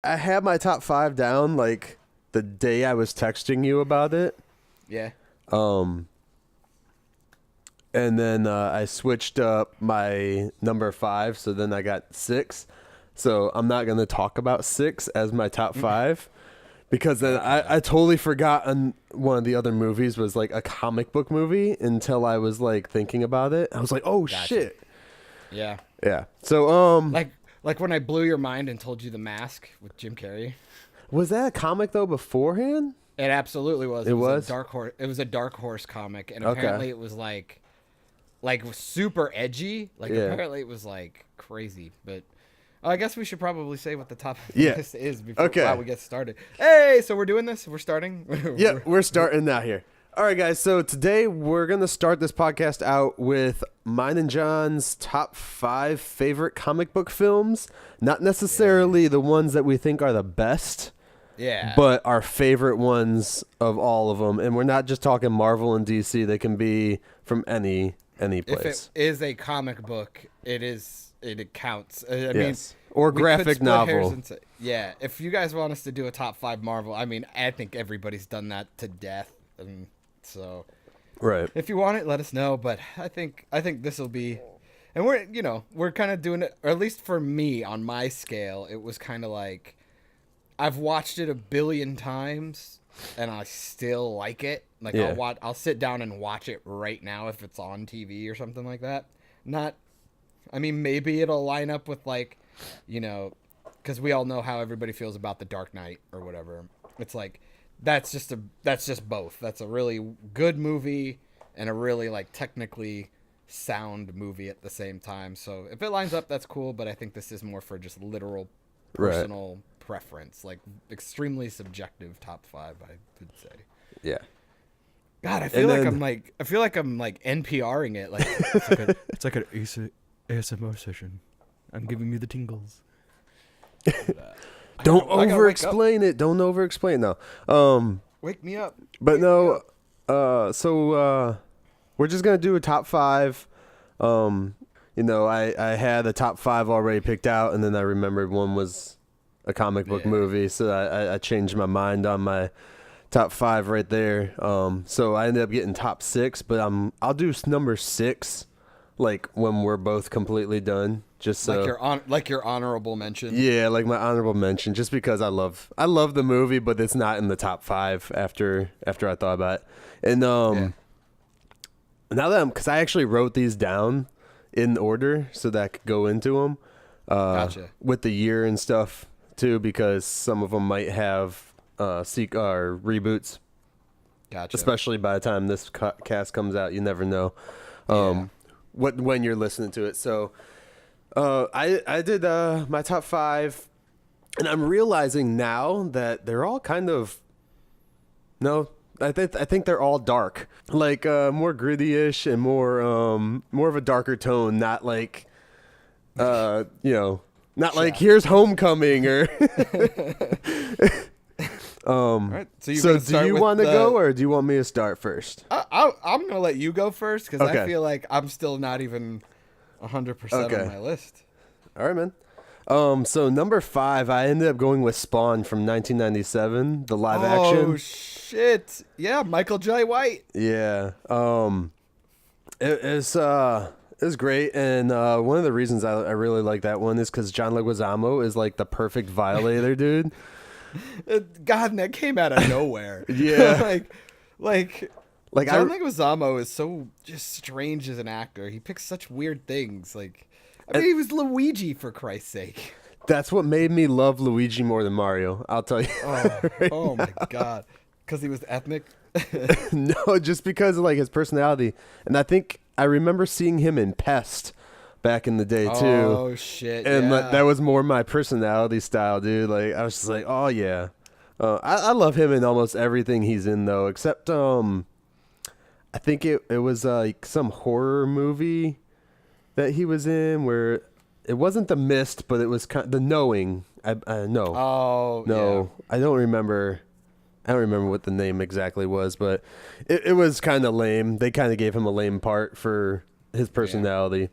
I had my top 5 down like the day I was texting you about it. Yeah. Um, and then I switched up my number 5, so then I got 6. So I'm not gonna talk about 6 as my top 5 because then I totally forgot one of the other movies was like a comic book movie until I was like thinking about it. I was like, oh Gotcha. shit. Yeah. Yeah. So Like when I blew your mind and told you The Mask with Jim Carrey. was that a comic though beforehand? It absolutely was. It was? a Dark Horse. It was a Dark Horse comic, and Okay. apparently it was like super edgy. Like Yeah. apparently it was like crazy. But I guess we should probably say what the top of Yeah. this is before Okay. while we get started. Hey, so we're doing this. We're starting. Yeah, we're starting now here. All right, guys. So today we're going to start this podcast out with mine and John's top 5 favorite comic book films. Not necessarily the ones that we think are the best, Yeah. but our favorite ones of all of them. And we're not just talking Marvel and DC. They can be from any if place. it is a comic book, it counts. I mean, Yes. Or we could graphic split hairs novel. into- yeah, if you guys want us to do a top 5 Marvel, I mean, I think everybody's done that to death, and so Right. if you want it, let us know. But I think this will be, and we're kind of doing it, or at least for me on my scale, it was kind of like I've watched it a billion times, and I still like it. Like Yeah. I'll sit down and watch it right now if it's on TV or something like that. Not, I mean, maybe it'll line up with like, because we all know how everybody feels about The Dark Knight or whatever. It's like that's just both. That's a really good movie and a really like technically sound movie at the same time. So if it lines up, that's cool. But I think this is more for just literal Right. personal preference, like extremely subjective top 5, I would say. Yeah. God, I feel like then- I'm like NPRing it. Like it's like an ASMR session. I'm giving you the tingles. Don't I gotta wake over-explain it. Don't over-explain. No. Wake me up. But no, so we're just gonna do a top 5. I had a top 5 already picked out, and then I remembered one was a comic book Yeah. movie, so I changed my mind on my top 5 right there. So I ended up getting top 6, but I'll do number 6, like when we're both completely done. Just so Like your honorable mention. yeah, like my honorable mention, just because I love the movie, but it's not in the top 5 after I thought about it. And now that because I actually wrote these down in order so that I could go into them Gotcha. with the year and stuff too, because some of them might have reboots, Gotcha. especially by the time this cast comes out. You never know when you're listening to it. So I did my top 5, and I'm realizing now that they're all kind of I think they're all dark, like more gritty-ish and more of a darker tone, not like not like here's Homecoming or All right. So, so do you want to go or do you want me to start first? I'm gonna let you go first because Okay. I feel like I'm still not even 100% Okay. on my list. All right, man. So number 5, I ended up going with Spawn from 1997, the live action. Oh shit! Yeah, Michael J. White. Yeah. It was great, and one of the reasons I really like that one is because John Leguizamo is like the perfect violator, dude. God, and that came out of nowhere. Yeah. like Like John Leguizamo is so just strange as an actor. He picks such weird things. Like, I mean, he was Luigi for Christ's sake. that's what made me love Luigi more than Mario. I'll tell you. Oh my god, because he was ethnic. No, just because of like his personality, and I think I remember seeing him in Pest back in the day too. Oh shit! And yeah. that was more my personality style, dude. Like I was just like, oh yeah, I love him in almost everything he's in though, except I think it was like some horror movie that he was in where it wasn't The Mist, but it was The Knowing. No, Oh no, I don't remember. I don't remember what the name exactly was, but it was kind of lame. They kind of gave him a lame part for his personality.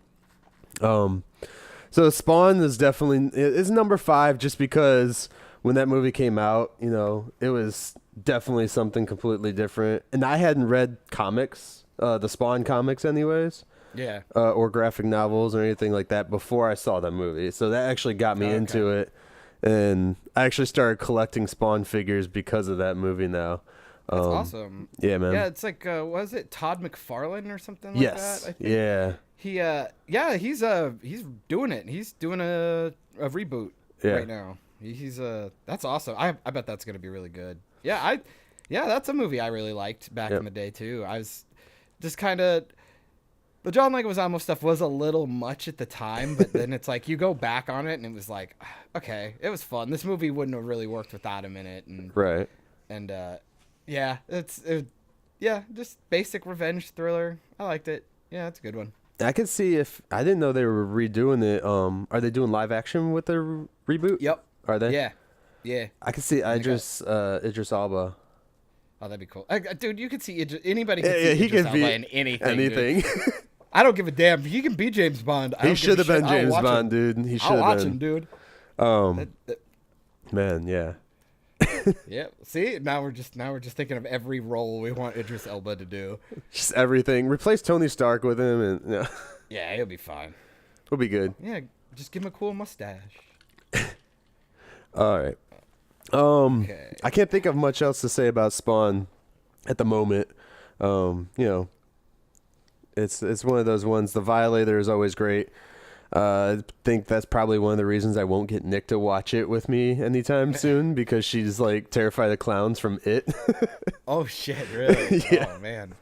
So Spawn is definitely is number 5 just because when that movie came out, you know, it was definitely something completely different. And I hadn't read comics, the Spawn comics anyways. Yeah. Or graphic novels or anything like that before I saw that movie. So that actually got me into it. And I actually started collecting Spawn figures because of that movie now. That's awesome. Yeah, man. Yeah, it's like, was it Todd McFarlane or something like that? I think. Yeah. He's doing it. He's doing a reboot right now. That's awesome. I bet that's gonna be really good. Yeah, that's a movie I really liked back in the day too. I was just kind of, the John Leguizamo stuff was a little much at the time, but then it's like you go back on it and it was like, okay, it was fun. This movie wouldn't have really worked without him in it, and right. And just basic revenge thriller. I liked it. Yeah, it's a good one. I could see if I didn't know they were redoing it. Are they doing live action with their reboot? Yep. Are they? Yeah. I could see Idris Elba. Oh, that'd be cool. Dude, you could see anybody could see he Idris could be Elba in anything. Anything. I don't give a damn. He can be James Bond. He should have been James Bond, dude. He should have been. I'll watch him, dude. Man, yeah. Yeah. See, now we're just thinking of every role we want Idris Elba to do. Just everything. Replace Tony Stark with him, and yeah, he'll be fine. He'll be good. Yeah, just give him a cool mustache. All right. Okay. I can't think of much else to say about Spawn at the moment. You know, it's one of those ones. The Violator is always great. I think that's probably one of the reasons I won't get Nick to watch it with me anytime soon, because she's like terrified of clowns from It. Oh shit, really? Yeah. Oh man.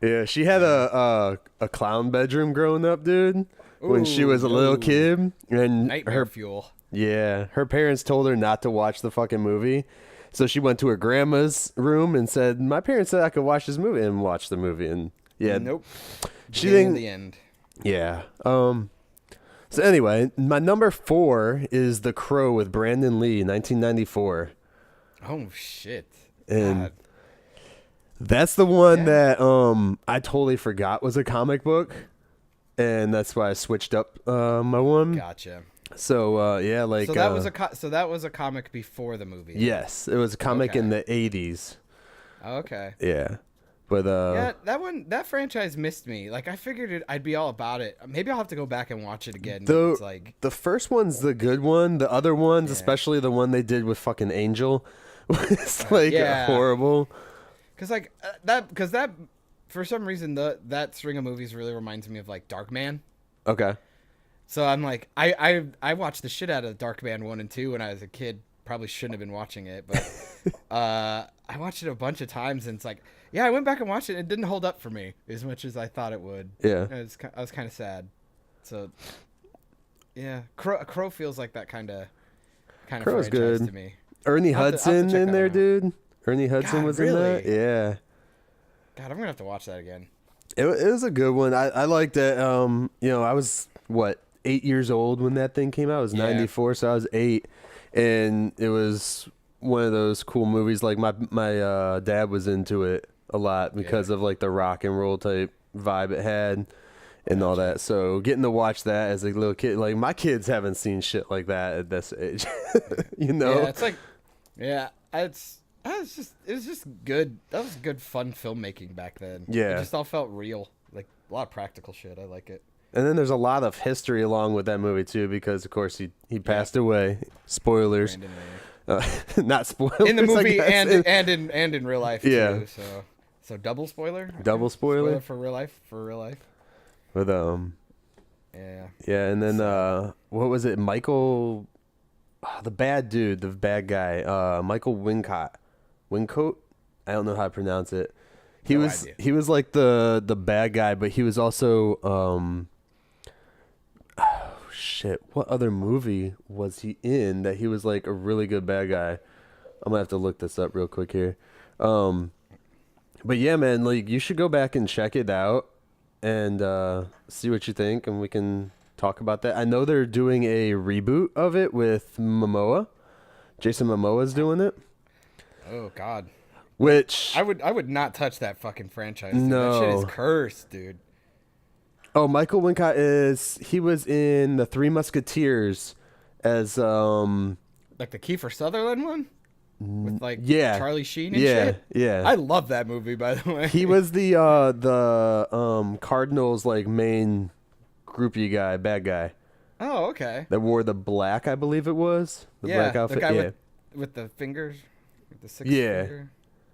Yeah, she had a clown bedroom growing up, dude, when she was a little kid, and nightmare fuel. Yeah, her parents told her not to watch the fucking movie. So she went to her grandma's room and said, "My parents said I could watch this movie," and watched the movie. And yeah, nope. She didn't. In the end. Yeah. So anyway, my number 4 is The Crow with Brandon Lee, 1994. Oh shit. And God. that's the one that I totally forgot was a comic book, and that's why I switched up my one. Gotcha. So yeah, like so that was a comic before the movie. Yes, it was a comic in the 80s. Okay. Yeah. But yeah, that franchise missed me. Like I figured I'd be all about it. Maybe I'll have to go back and watch it again. It's like the first one's the good one. The other ones, especially the one they did with fucking Angel, was like horrible. Because that for some reason that string of movies really reminds me of like Darkman. Okay. So I'm like I watched the shit out of Darkman 1 and 2 when I was a kid. Probably shouldn't have been watching it, but I watched it a bunch of times, and it's like, yeah, I went back and watched it. And it didn't hold up for me as much as I thought it would. Yeah, I was kind of sad. So, yeah, Crow feels like that kind of Crow's franchise good to me. Ernie Hudson in there, dude. Ernie Hudson was in that. Yeah. God, I'm gonna have to watch that again. It was a good one. I liked it. You know, I was 8 years old when that thing came out. I was 94, so I was 8. And it was one of those cool movies. Like my dad was into it a lot because of like the rock and roll type vibe it had and all that. So getting to watch that as a little kid, like my kids haven't seen shit like that at this age. You know? Yeah, it's like, it was just good. That was good fun filmmaking back then. Yeah, it just all felt real. Like a lot of practical shit. I like it. And then there's a lot of history along with that movie too, because of course he passed away. Spoilers, not spoilers in the movie and in real life. Yeah. Too, so double spoiler. Double spoiler for real life. For real life. With Yeah, and then what was it? Michael, the bad dude, the bad guy. Michael Wincott. I don't know how to pronounce it. He was like the bad guy, but he was also shit. What other movie was he in that he was like a really good bad guy? I'm gonna have to look this up real quick here. But yeah, man, like you should go back and check it out and see what you think, and we can talk about that. I know they're doing a reboot of it with Momoa. Jason Momoa's doing it. Oh God. Which I would not touch that fucking franchise. Dude. No, that shit is cursed, dude. Oh, Michael Wincott he was in the Three Musketeers as the Like the Kiefer Sutherland one? With like Yeah. Charlie Sheen and shit? Yeah. I love that movie, by the way. He was the Cardinals like main groupie guy, bad guy. Oh, okay. That wore the black, I believe it was. The black outfit. The guy yeah. with the fingers, with the six Yeah. finger.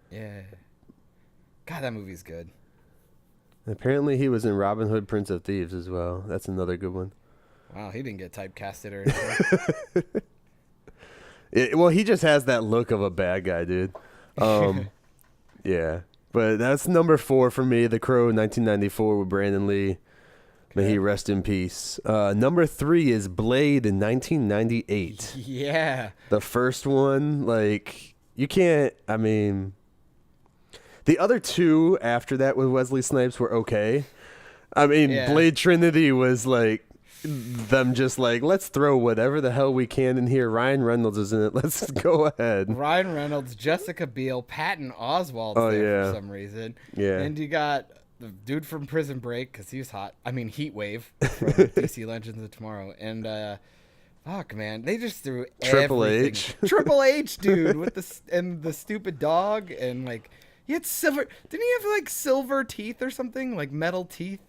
Yeah. God, that movie's good. Apparently he was in Robin Hood, Prince of Thieves as well. That's another good one. Wow, he didn't get typecasted or anything. Well, he just has that look of a bad guy, dude. Yeah. But that's number 4 for me, The Crow, 1994 with Brandon Lee. May he rest in peace. Number 3 is Blade in 1998. Yeah. The first one, like, you can't, I mean, the other 2 after that with Wesley Snipes were okay. I mean, Blade Trinity was like, them just like, let's throw whatever the hell we can in here. Ryan Reynolds is in it. Let's go ahead. Ryan Reynolds, Jessica Biel, Patton Oswalt's there for some reason. Yeah. And you got the dude from Prison Break, because he's hot. I mean, Heat Wave from DC Legends of Tomorrow. And, fuck, man. They just threw Triple everything. H. Triple H, dude, with the stupid dog. And, like, he had silver. Didn't he have, like, silver teeth or something? Like, metal teeth?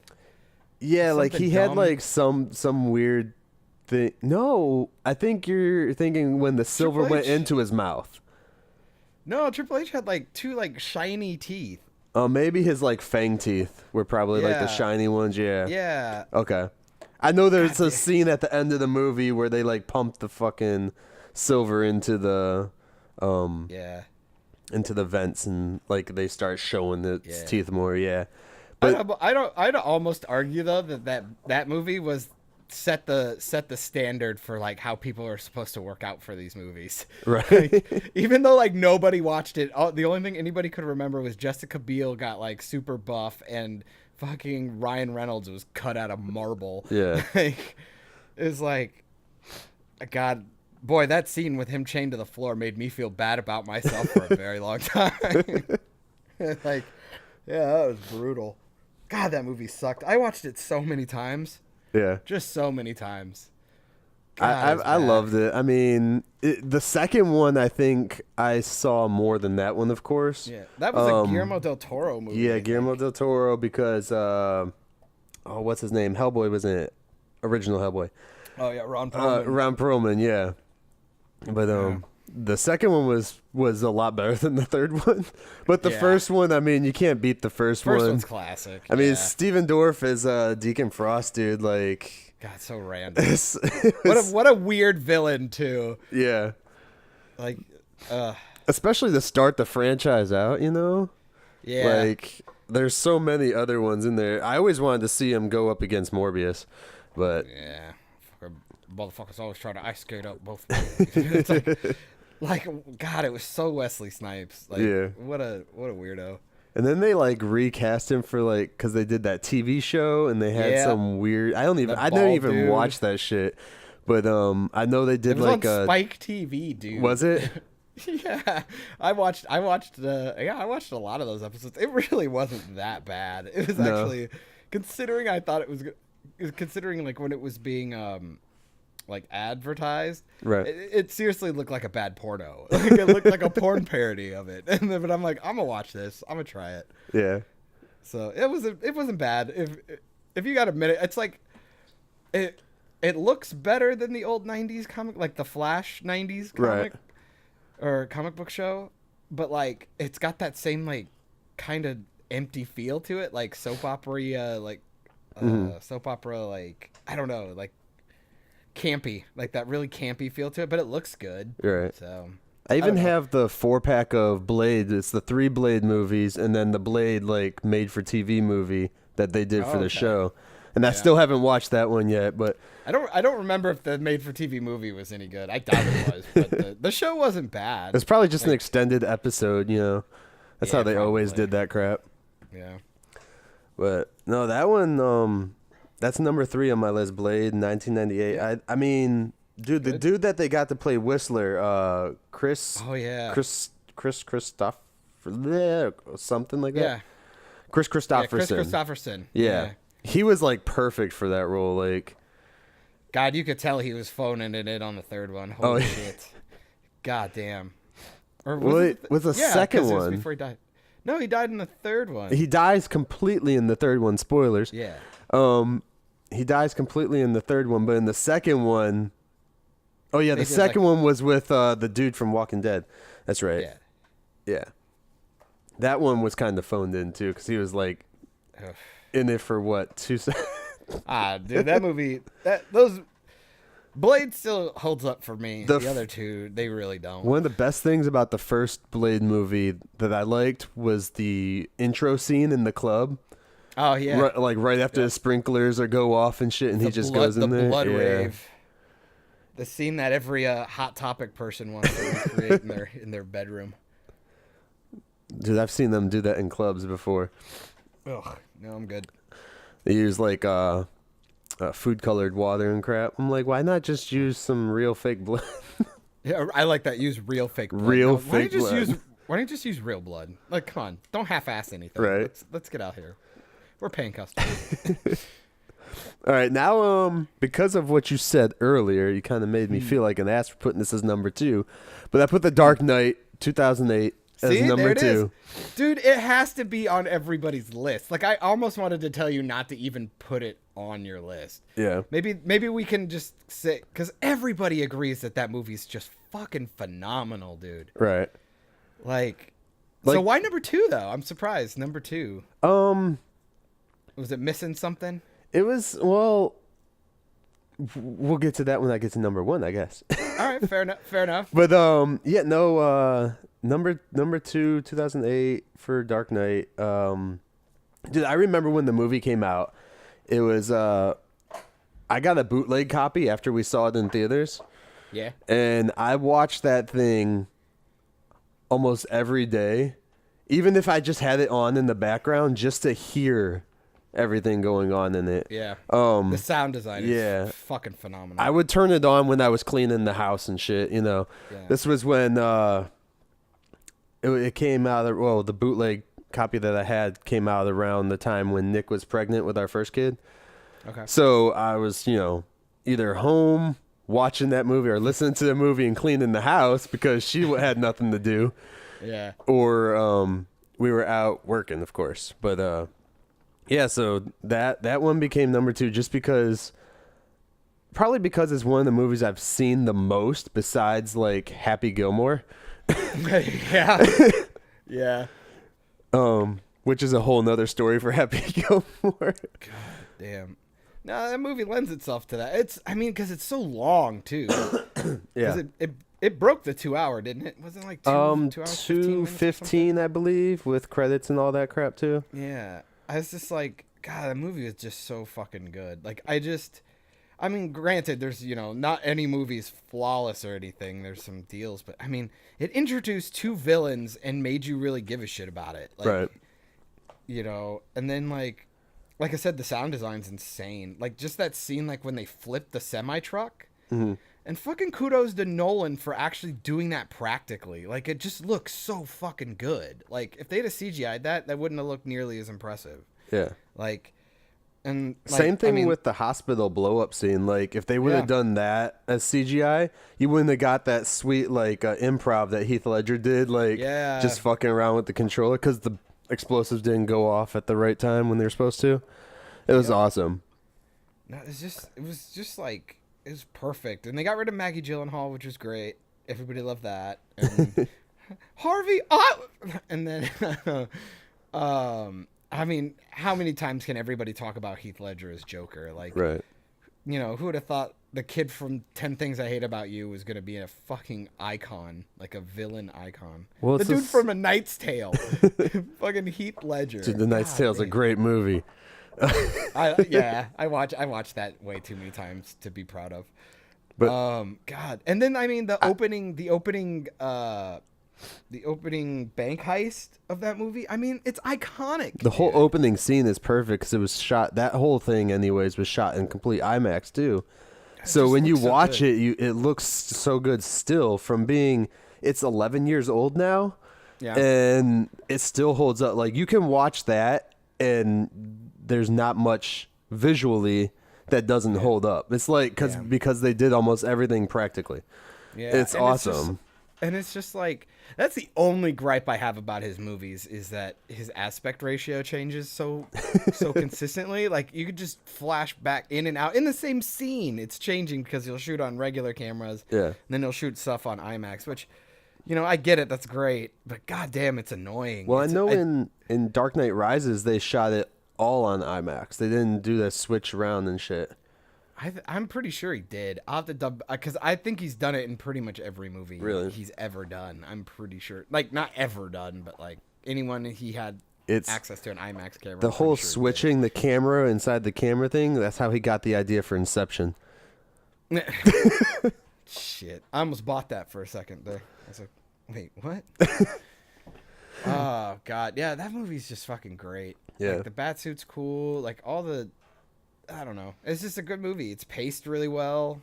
Yeah, like he had dumb. like some weird thing. No, I think you're thinking when the silver went into his mouth. No, Triple H had like 2 like shiny teeth. Maybe his like fang teeth were probably like the shiny ones. Yeah. Yeah. Okay. I know there's a scene at the end of the movie where they like pump the fucking silver into the into the vents and like they start showing its teeth more. Yeah. But I'd almost argue though that movie was set the standard for like how people are supposed to work out for these movies. Right. Like, even though like nobody watched it, the only thing anybody could remember was Jessica Biel got like super buff and fucking Ryan Reynolds was cut out of marble. Yeah. Like, it was like, God, boy, that scene with him chained to the floor made me feel bad about myself for a very long time. Like, yeah, that was brutal. God, that movie sucked. I watched it so many times. Yeah. Just so many times. God, I loved it. I mean, the second one, I think I saw more than that one, of course. Yeah. That was a Guillermo del Toro movie. Yeah, Guillermo del Toro because, what's his name? Hellboy was in it. Original Hellboy. Oh, yeah, Ron Perlman. Ron Perlman, yeah. But, the second one was a lot better than the third one. But the first one, I mean, you can't beat the first one. First one's classic. I mean, Steven Dorff is Deacon Frost, dude. Like, God, so random. What a weird villain, too. Yeah. Like, especially to start the franchise out, you know? Yeah. Like, there's so many other ones in there. I always wanted to see him go up against Morbius, but... Yeah. Motherfuckers always try to ice skate up both ways. It's like, God, it was so Wesley Snipes. Like, what a weirdo. And then they like recast him for like because they did that TV show and they had some weird. I didn't even watch that shit, but I know they did it was like on Spike TV, dude. Was it? Yeah, I watched a lot of those episodes. It really wasn't that bad. It was actually considering I thought it was considering like when it was being like advertised, right? It seriously looked like a bad porno. Like it looked like a porn parody of it. But I'm like, I'm gonna watch this. I'm gonna try it. Yeah. So it wasn't bad. If you got a minute, it's like it looks better than the old '90s comic, like the Flash '90s comic or comic book show. But like it's got that same like kind of empty feel to it, like soap opera, soap opera, like I don't know, like. Campy, like that really campy feel to it, but it looks good. Right. So I even have the 4-pack of Blade. It's the 3 Blade movies, and then the Blade like made for TV movie that they did for the show. And I still haven't watched that one yet, but I don't remember if the made for TV movie was any good. I doubt it was, but the show wasn't bad. It's probably just an extended episode, you know. That's how they always did that crap. Yeah. But no, that one that's number 3 on my list, Blade, 1998. Yeah. I mean, dude, the dude that they got to play Whistler, Chris. Oh yeah. Chris Christopher, something like that. Yeah. Chris Christopherson. Chris Christopherson. Yeah. He was like perfect for that role. Like, God, you could tell he was phoning it in on the third one. Holy shit. God damn. Or Well, it was the second 'cause it was one. before he died. No, he died in the third one. He dies completely in the third one. Spoilers. Yeah. He dies completely in the third one, but in the second one, oh yeah, They the did, second like- one was with the dude from Walking Dead. That's right. Yeah. Yeah. That one was kind of phoned in too, because he was like Ugh. in it for what, 2 seconds? Dude, that movie, those Blade still holds up for me. The other two, they really don't. One of the best things about the first Blade movie that I liked was the intro scene in the club. Oh yeah, right after the sprinklers go off and shit, and he just goes in there. The blood rave. The scene that every Hot Topic person wants to recreate in their bedroom. Dude, I've seen them do that in clubs before. Ugh, no, I'm good. They use like food colored water and crap. I'm like, why not just use some real fake blood? Yeah, I like that. Use real fake blood. Fake blood. Why don't you just use real blood? Like, come on, don't half-ass anything. Right. Let's get out here. We're paying customers. All right, now because of what you said earlier, you kind of made me feel like an ass for putting this as number 2. But I put The Dark Knight 2008 as number 2. Dude, it has to be on everybody's list. Like, I almost wanted to tell you not to even put it on your list. Yeah. Maybe we can just say, because everybody agrees that movie's just fucking phenomenal, dude. Right. Like, so why number 2 though? I'm surprised. Number 2. Was it missing something? It was, well, we'll get to that when I get to number 1, I guess. All right, fair enough. But yeah, no, number 2, 2008 for Dark Knight. Dude, I remember when the movie came out. It was I got a bootleg copy after we saw it in theaters. Yeah. And I watched that thing almost every day, even if I just had it on in the background just to hear everything going on in it. Yeah. The sound design is fucking phenomenal. I would turn it on when I was cleaning the house and shit, you know. Yeah. This was when it came out of, well, the bootleg copy that I had came out around the time when Nick was pregnant with our first kid. Okay. So I was, you know, either home watching that movie or listening to the movie and cleaning the house because she had nothing to do. Yeah. Or we were out working, of course. But yeah, so that one became number 2 just because, probably because it's one of the movies I've seen the most besides like Happy Gilmore. Yeah. Yeah. Which is a whole nother story for Happy Gilmore. God damn. No, that movie lends itself to that. Because it's so long too. Yeah. It broke the 2 hour, didn't it? Wasn't it like 2 hours, 2:15, I believe, with credits and all that crap too. Yeah. I was just like, God, that movie is just so fucking good. Like, granted, there's, not any movie's flawless or anything. There's some deals, but it introduced 2 villains and made you really give a shit about it. Like, right. And then like I said, the sound design's insane. Like, just that scene, like when they flip the semi truck. Mm-hmm. And fucking kudos to Nolan for actually doing that practically. Like, it just looks so fucking good. Like, if they'd have CGI'd that wouldn't have looked nearly as impressive. Yeah. Like, and like, same thing with the hospital blow up scene. Like, if they would have done that as CGI, you wouldn't have got that sweet like improv that Heath Ledger did. Like, just fucking around with the controller because the explosives didn't go off at the right time when they were supposed to. It was awesome. No, it was just like. It was perfect. And they got rid of Maggie Gyllenhaal, which was great. Everybody loved that. And Harvey, and then, how many times can everybody talk about Heath Ledger as Joker? Like, right. Who would have thought the kid from 10 Things I Hate About You was going to be a fucking icon, like a villain icon. Well, the dude from A Knight's Tale. Fucking Heath Ledger. Dude, The Knight's Tale is a great movie. I watched that way too many times to be proud of. But God, and then the opening bank heist of that movie. It's iconic. The whole opening scene is perfect because it was shot. That whole thing, anyways, was shot in complete IMAX too. So when you watch it, it looks so good still from being. It's 11 years old now, and it still holds up. Like you can watch that and. There's not much visually that doesn't hold up. It's like because they did almost everything practically. Yeah, it's awesome. And it's just like, that's the only gripe I have about his movies is that his aspect ratio changes so consistently. Like, you could just flash back in and out in the same scene. It's changing because he'll shoot on regular cameras. Yeah. And then he'll shoot stuff on IMAX, which, you know, I get it. That's great. But goddamn, it's annoying. Well, It's, I know in Dark Knight Rises, they shot it all on IMAX. They didn't do the switch around and shit. I'm pretty sure he did. I'll have to dub because I think he's done it in pretty much every movie Really? he's ever done. I'm pretty sure, like not ever done, but like anyone he had access to an IMAX camera. The whole switching the camera inside the camera thing. That's how he got the idea for Inception. Shit, I almost bought that for a second there. I was like, wait, what? Oh god, yeah, that movie's just fucking great. Yeah, like, the bat suit's cool. Like all the. I don't know. It's just a good movie. It's paced really well.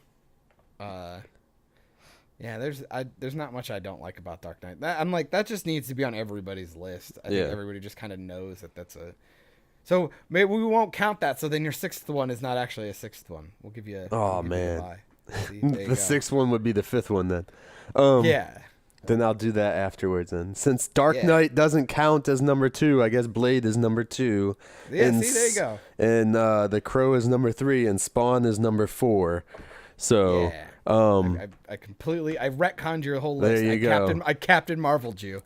Yeah, there's not much I don't like about Dark Knight. I'm like, that just needs to be on everybody's list. I think everybody just kind of knows that that's a. So maybe we won't count that. So then your sixth one is not actually a sixth one. We'll give you a. Oh man. See, the sixth one would be the fifth one then. Yeah. Then I'll do that afterwards. Then, since Dark Knight doesn't count as number 2, I guess Blade is number 2. Yeah, and, see, there you go. And The Crow is number 3, and Spawn is number 4. So, I completely retconned your whole list. There you go. I Captain Marveled you.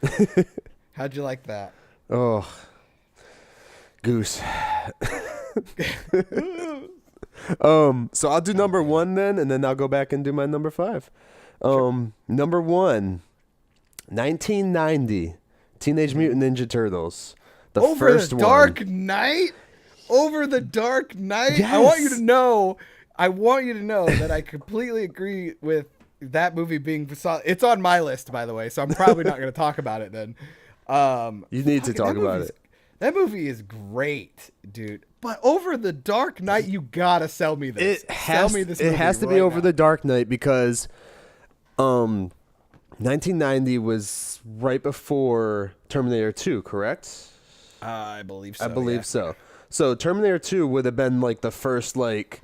How'd you like that? Oh, Goose. So I'll do number 1 then, and then I'll go back and do my number 5. Number 1. 1990, Teenage Mutant Ninja Turtles. The first one. Dark Knight? Over the Dark Knight? Yes. I want you to know that I completely agree with that movie being solid. It's on my list, by the way, so I'm probably not going to talk about it then. You need to talk about it. That movie is great, dude. But Over the Dark Knight, you gotta sell me this. Sell me this movie. It has to be Over the Dark Knight because 1990 was right before Terminator 2, correct? I believe so. I believe so. So Terminator 2 would have been like the first like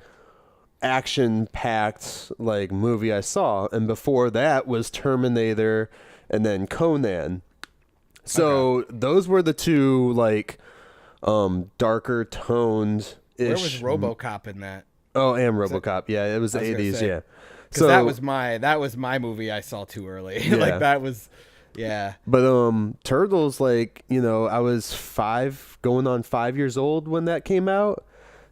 action-packed like movie I saw, and before that was Terminator and then Conan. So those were the two like darker toned ish. Where was RoboCop in that? Oh, and RoboCop. Yeah, it was the 80s, yeah. So that was my movie I saw too early. Yeah. Like that was But Turtles, like, you know, I was 5 going on 5 years old when that came out.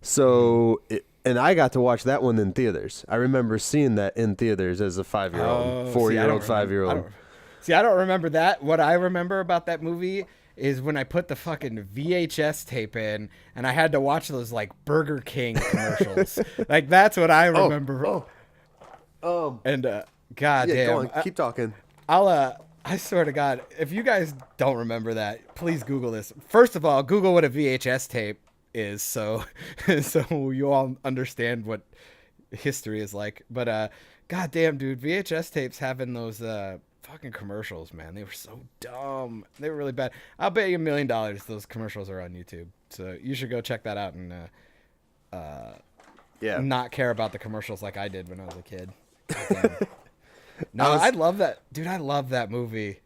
So and I got to watch that one in theaters. I remember seeing that in theaters as a 5-year-old, 4-year-old, 5-year-old. I don't remember that. What I remember about that movie is when I put the fucking VHS tape in and I had to watch those like Burger King commercials. Like that's what I remember. And god damn. Go on, keep talking. I swear to God, if you guys don't remember that, please Google this. First of all, Google what a VHS tape is, so you all understand what history is like. But god damn, dude, VHS tapes having those fucking commercials, man, they were so dumb. They were really bad. I'll bet you $1 million those commercials are on YouTube, so you should go check that out and not care about the commercials like I did when I was a kid. No, I love that, dude. I love that movie.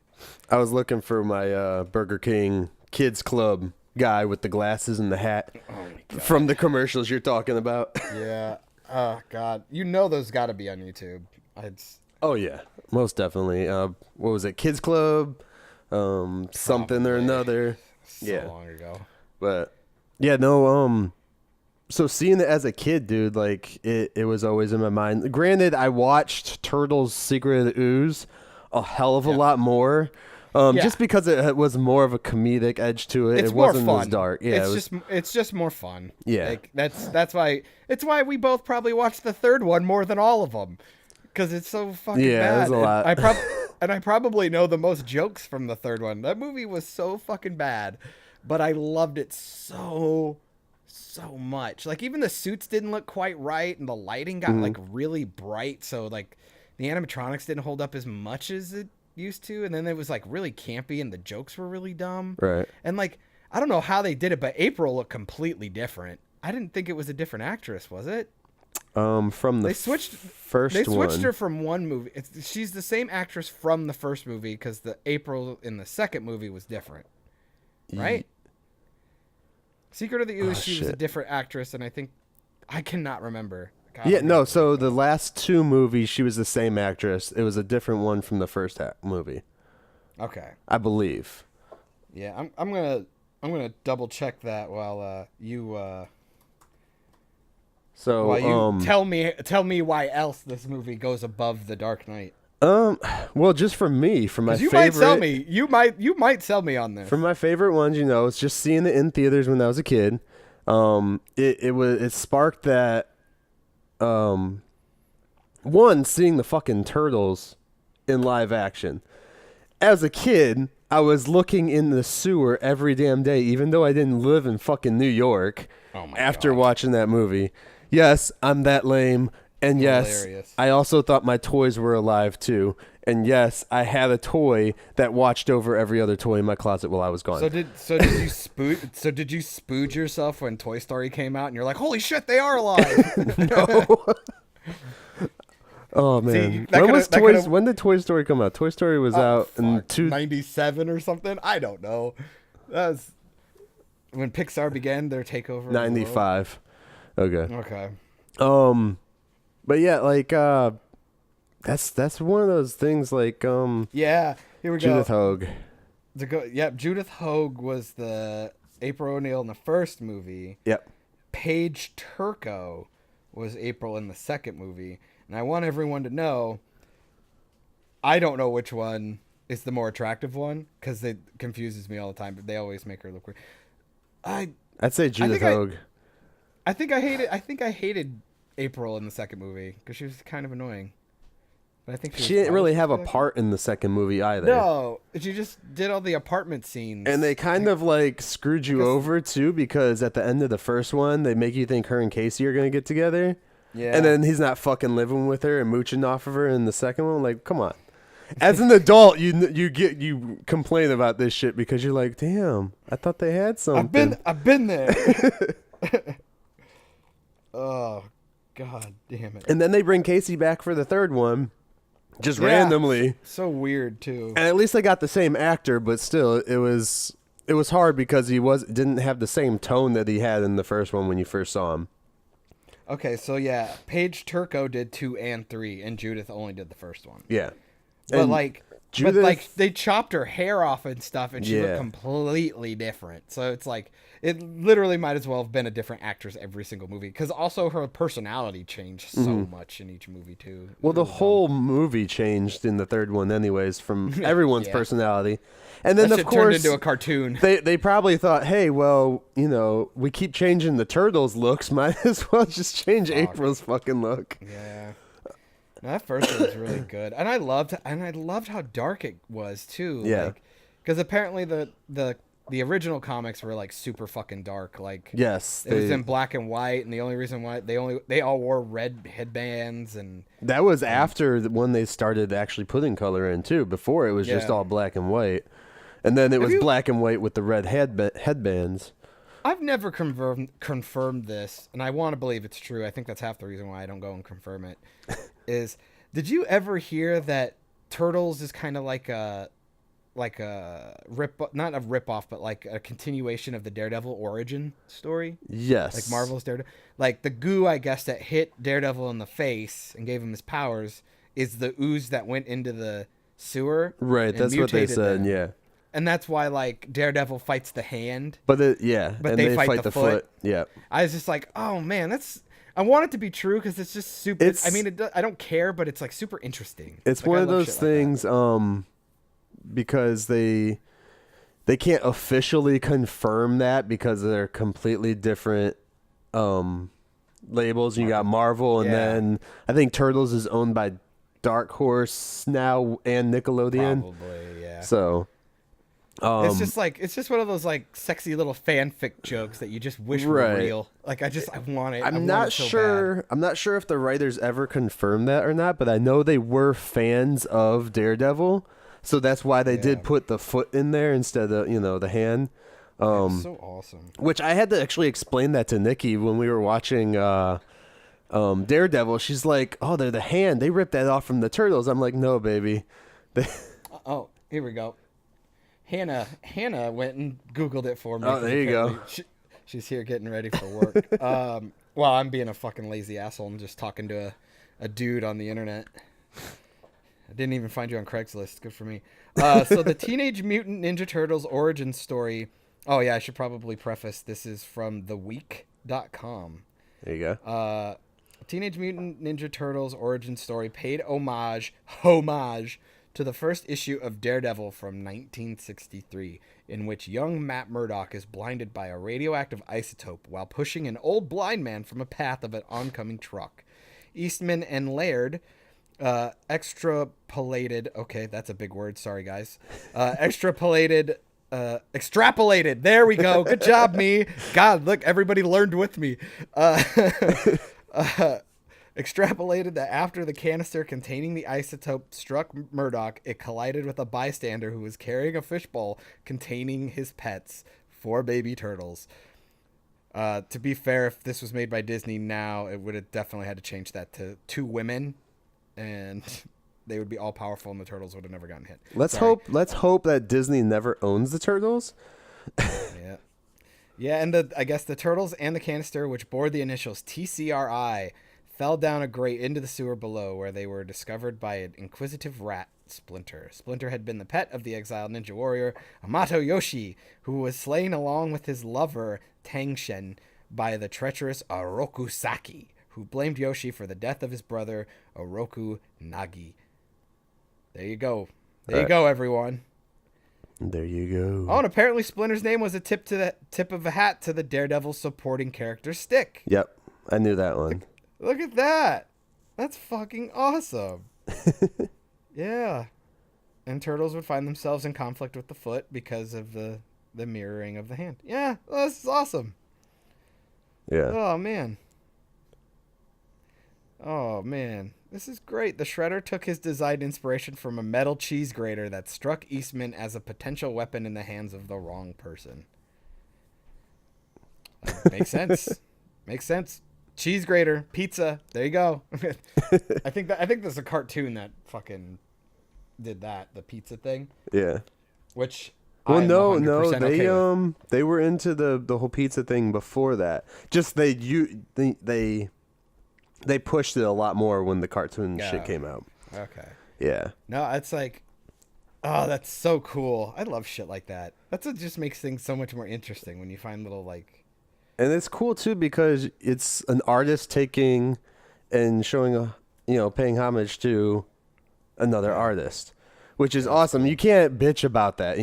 I was looking for my Burger King Kids Club guy with the glasses and the hat from the commercials you're talking about. Yeah. Oh god, you know those got to be on YouTube. Oh yeah, most definitely. What was it? Kids Club, something or another. So long ago. But yeah, no. So seeing it as a kid, dude, like it was always in my mind. Granted, I watched Turtles: Secret of the Ooze a hell of a lot more, just because it was more of a comedic edge to it. It's it wasn't more fun. as dark. Yeah, it's just more fun. Yeah, like, that's why we both probably watched the third one more than all of them, because it's so fucking bad. Yeah, there's a lot. I probably know the most jokes from the third one. That movie was so fucking bad, but I loved it so much. Like even the suits didn't look quite right, and the lighting got like really bright, so like the animatronics didn't hold up as much as it used to, and then it was like really campy, and the jokes were really dumb. Right. And like I don't know how they did it, but April looked completely different. I didn't think it was a different actress, was it? From the They switched. first They switched one. her from one movie. She's the same actress from the first movie because the April in the second movie was different, right? Secret of the Ooze, she was a different actress, and I cannot remember. Yeah, no. So the last two movies, she was the same actress. It was a different one from the first movie. Okay. I believe. Yeah, I'm gonna double check that while you tell me why else this movie goes above The Dark Knight. Well, just for me, for my you favorite, might sell me. You might sell me on this. For my favorite ones, it's just seeing it in theaters when I was a kid. It sparked that. One, seeing the fucking turtles in live action. As a kid, I was looking in the sewer every damn day, even though I didn't live in fucking New York. Oh my after God. watching that movie. Yes, I'm that lame. And yes, Hilarious. I also thought my toys were alive too. And yes, I had a toy that watched over every other toy in my closet while I was gone. So did you spooge yourself when Toy Story came out and you're like, holy shit, they are alive? No. Oh man. See, when did Toy Story come out? Toy Story was out in 97 or something. I don't know. That's when Pixar began their takeover. of the world. 95. Okay. Okay. But yeah, like that's one of those things like Yeah, here we Judith go. Hogue. Yep, Judith Hogue was the April O'Neil in the first movie. Yep. Paige Turco was April in the second movie. And I want everyone to know, I don't know which one is the more attractive one because it confuses me all the time, but they always make her look weird. I'd say Judith Hogue. I think I hated April in the second movie because she was kind of annoying. But I think she didn't really have a part in the second movie either. No, she just did all the apartment scenes. And they kind of like screwed you over too, because at the end of the first one, they make you think her and Casey are gonna get together. Yeah. And then he's not fucking living with her and mooching off of her in the second one. Like, come on. As an adult, you complain about this shit because you're like, damn, I thought they had something. I've been there. Oh, God damn it. And then they bring Casey back for the third one, just randomly. So weird too. And at least they got the same actor, but still, it was hard because he didn't have the same tone that he had in the first one when you first saw him. Okay, so yeah, Paige Turco did 2 and 3, and Judith only did the first one. Yeah. But And Judith, they chopped her hair off and stuff, and she Yeah. looked completely different. So it's like, it literally might as well have been a different actress every single movie, because also her personality changed so much in each movie too. Well, the whole movie changed in the third one, anyways, from everyone's Yeah. personality. And then, That of shit turned course, into a cartoon. they probably thought, hey, well, we keep changing the turtles' looks. Might as well just change April's fucking look. Yeah. No, that first one was really good, and I loved how dark it was too. Yeah. Because apparently the original comics were like super fucking dark. Like, Yes, it was in black and white, and the only reason why they all wore red headbands, and that was after when they started actually putting color in too. Before it was just Yeah. all black and white, and then it was black and white with the red headbands. I've never confirmed this, and I want to believe it's true. I think that's half the reason why I don't go and confirm it. Did you ever hear that Turtles is kind of like a not a rip off, but like a continuation of the Daredevil origin story? Yes, Like Marvel's Daredevil. Like the goo, I guess, that hit Daredevil in the face and gave him his powers is the ooze that went into the sewer. Right, and that's what they mutated said. them. Yeah. And that's why, like, Daredevil fights the hand. But But and they fight the foot. Yeah. I was just like, oh man, I want it to be true because it's just super. I don't care, but it's like super interesting. It's like, one I of love those shit like things, because they can't officially confirm that because they're completely different labels. You got Marvel, and then I think Turtles is owned by Dark Horse now and Nickelodeon. Probably, yeah. So. It's just one of those like sexy little fanfic jokes that you just wish were real. Like I want it. I'm not sure. I'm not sure if the writers ever confirmed that or not, but I know they were fans of Daredevil, so that's why they did put the foot in there instead of the hand. It's so awesome. Which I had to actually explain that to Nikki when we were watching Daredevil, she's like, oh, they're the hand. They ripped that off from the Turtles. I'm like, no, baby. Oh, here we go. Hannah went and Googled it for me. Oh, there you go. She's here getting ready for work. Well, I'm being a fucking lazy asshole and just talking to a dude on the internet. I didn't even find you on Craigslist. Good for me. So the Teenage Mutant Ninja Turtles origin story. Oh, yeah, I should probably preface this is from theweek.com. There you go. Teenage Mutant Ninja Turtles origin story paid homage to the first issue of Daredevil from 1963, in which young Matt Murdock is blinded by a radioactive isotope while pushing an old blind man from a path of an oncoming truck. Eastman and Laird extrapolated. Okay, that's a big word. Sorry, guys. Extrapolated. There we go. Good job, me. God, look, everybody learned with me. Extrapolated that after the canister containing the isotope struck Murdoch, it collided with a bystander who was carrying a fishbowl containing his pets, 4 baby turtles. To be fair, if this was made by Disney now, it would have definitely had to change that to 2 women, and they would be all powerful, and the turtles would have never gotten hit. Let's hope that Disney never owns the Turtles. Yeah, and I guess the turtles and the canister, which bore the initials TCRI, fell down a grate into the sewer below, where they were discovered by an inquisitive rat, Splinter. Splinter had been the pet of the exiled ninja warrior Amato Yoshi, who was slain along with his lover Tangshen by the treacherous Oroku Saki, who blamed Yoshi for the death of his brother Oroku Nagi. There you go. There you go, everyone. There you go. Oh, and apparently Splinter's name was a tip of a hat to the Daredevil supporting character Stick. Yep, I knew that one. Look at that. That's fucking awesome. Yeah. And turtles would find themselves in conflict with the foot because of the mirroring of the hand. Yeah, this is awesome. Yeah. Oh, man. This is great. The Shredder took his design inspiration from a metal cheese grater that struck Eastman as a potential weapon in the hands of the wrong person. Makes sense. Makes sense. Cheese grater, pizza. There you go. I think there's a cartoon that fucking did that, the pizza thing. Yeah. Which well, I'm no, 100% they okay with. they were into the whole pizza thing before that. Just they pushed it a lot more when the cartoon shit came out. Okay. Yeah. No, it's like, oh, that's so cool. I love shit like that. That's what just makes things so much more interesting when you find little like. And it's cool too because it's an artist taking and showing paying homage to another artist, which is awesome. You can't bitch about that,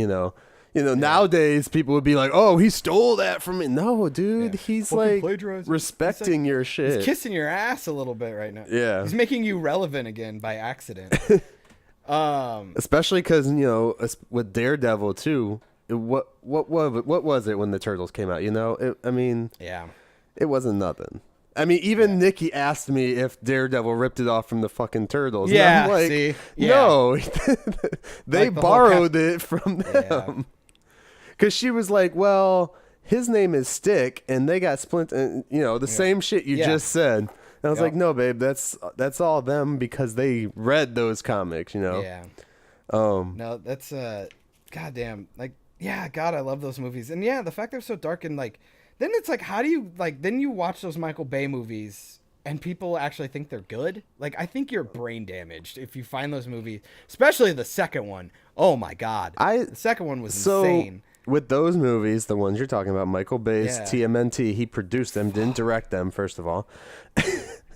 Nowadays people would be like, "Oh, he stole that from me." No, dude, he's fucking like respecting your shit. He's kissing your ass a little bit right now. Yeah, he's making you relevant again by accident. Especially because with Daredevil too. What was it when the Turtles came out? It wasn't nothing. I mean, even Nikki asked me if Daredevil ripped it off from the fucking Turtles. Yeah, and I'm like, see? No, they Like borrowed it from them. Because she was like, well, his name is Stick, and they got Splinter, the same shit you just said. And I was like, no, babe, that's all them because they read those comics, Yeah. No, that's goddamn, like, yeah, God, I love those movies. And yeah, the fact they're so dark and like, then it's like, how do you then you watch those Michael Bay movies and people actually think they're good? Like, I think you're brain damaged if you find those movies, especially the second one. Oh my God. The second one was insane. With those movies, the ones you're talking about, Michael Bay's TMNT, he produced them, didn't direct them, first of all.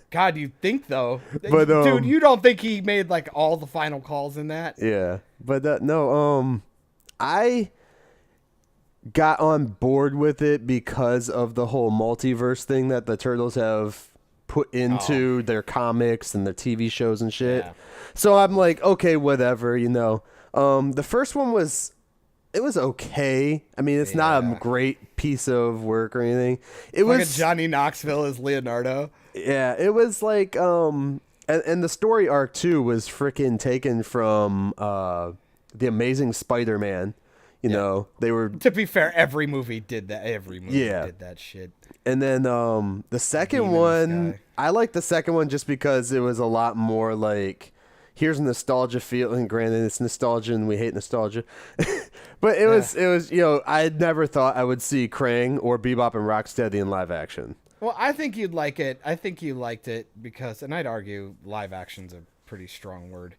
God, you think though, but, dude, you don't think he made like all the final calls in that? Yeah, but I got on board with it because of the whole multiverse thing that the Turtles have put into their comics and their TV shows and shit. Yeah. So I'm like, okay, whatever, The first one was okay. I mean, it's not a great piece of work or anything. It was like a Johnny Knoxville as Leonardo. Yeah, it was like and the story arc too was freaking taken from The Amazing Spider-Man. You know, they were. To be fair, every movie did that. Every movie did that shit. And then the second Demon in the one, Sky. I like the second one just because it was a lot more like, here's nostalgia feeling. Granted, it's nostalgia and we hate nostalgia. But it was, you know, I had never thought I would see Krang or Bebop and Rocksteady in live action. Well, I think you'd like it. I think you liked it because, and I'd argue live action's a pretty strong word.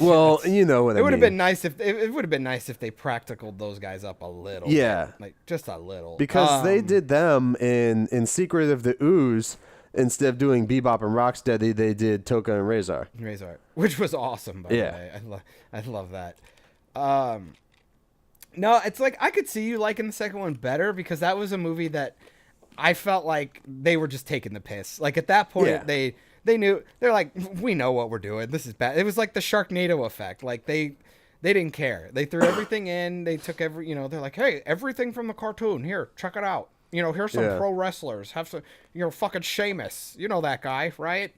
Well, you know what I mean. It would have been nice if it would have been nice if they practicaled those guys up a little. Yeah, bit, like just a little. Because they did them in Secret of the Ooze. Instead of doing Bebop and Rocksteady, they did Toka and Razor. Which was awesome, by the way. I love that. No, it's like I could see you liking the second one better because that was a movie that I felt like they were just taking the piss. Like at that point, they knew, they're like, we know what we're doing. This is bad. It was like the Sharknado effect. Like they didn't care. They threw everything in. They took you know, they're like, hey, everything from the cartoon here, check it out. You know, here's some pro wrestlers. Have some, you know, fucking Sheamus. You know that guy, right?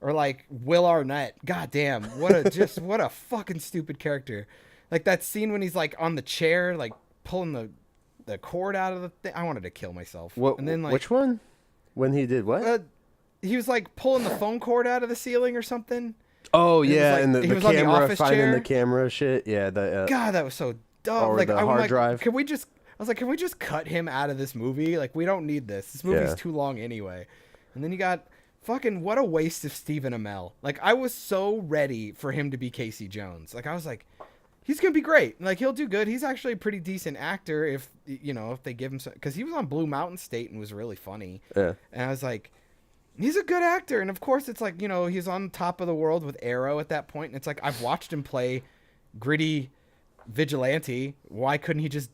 Or like Will Arnett. God damn, what a fucking stupid character. Like that scene when he's like on the chair, like pulling the cord out of the thing. I wanted to kill myself. What? And then like, which one? When he did what? He was like pulling the phone cord out of the ceiling or something. Oh and yeah, like, and the camera camera finding chair. the camera shit. Yeah, God, that was so dumb. Or like the I'm hard like, drive. Can we just cut him out of this movie? Like we don't need this. This movie's too long anyway. And then you got fucking what a waste of Stephen Amell. Like I was so ready for him to be Casey Jones. Like I was like, he's gonna be great. Like he'll do good. He's actually a pretty decent actor if you know if they give him some, because he was on Blue Mountain State and was really funny. Yeah. And I was like, he's a good actor. And of course it's like, you know, he's on top of the world with Arrow at that point. And it's like I've watched him play gritty vigilante. Why couldn't he just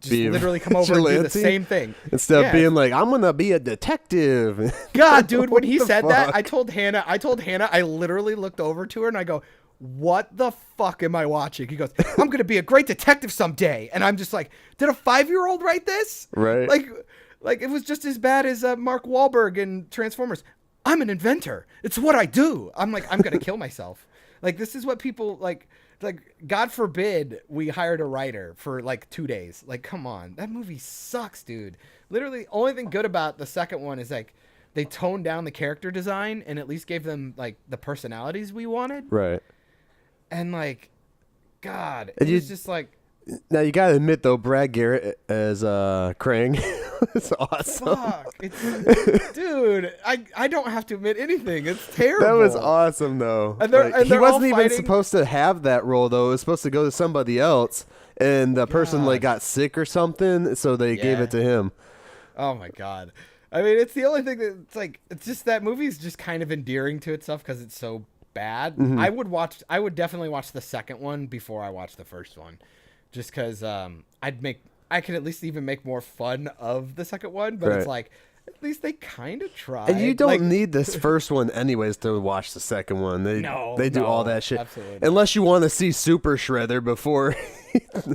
literally come over and do the same thing instead of being like, I'm gonna be a detective? God, dude, when he said that, I told Hannah, I literally looked over to her and I go, what the fuck am I watching? He goes, I'm gonna be a great detective someday. And I'm just like, did a 5-year-old write this? Right. Like it was just as bad as Mark Wahlberg in Transformers. I'm an inventor. It's what I do. I'm like, I'm gonna kill myself. Like this is what people like God forbid we hired a writer for like 2 days. Like, come on. That movie sucks, dude. Literally, only thing good about the second one is like they toned down the character design and at least gave them like the personalities we wanted. Right. And like, God, it was just like. Now you gotta admit though, Brad Garrett as Krang, it's awesome. Fuck, dude, I don't have to admit anything. It's terrible. That was awesome though. And he wasn't even supposed to have that role though. It was supposed to go to somebody else, and the person like got sick or something, so they gave it to him. Oh my God. I mean, it's the only thing that it's like. It's just that movie's just kind of endearing to itself because it's so bad. Mm-hmm. I would definitely watch the second one before I watch the first one. Just because I could at least even make more fun of the second one, but it's like at least they kind of tried. And you don't need this first one anyways to watch the second one. They do all that shit. Absolutely. Unless you want to see Super Shredder before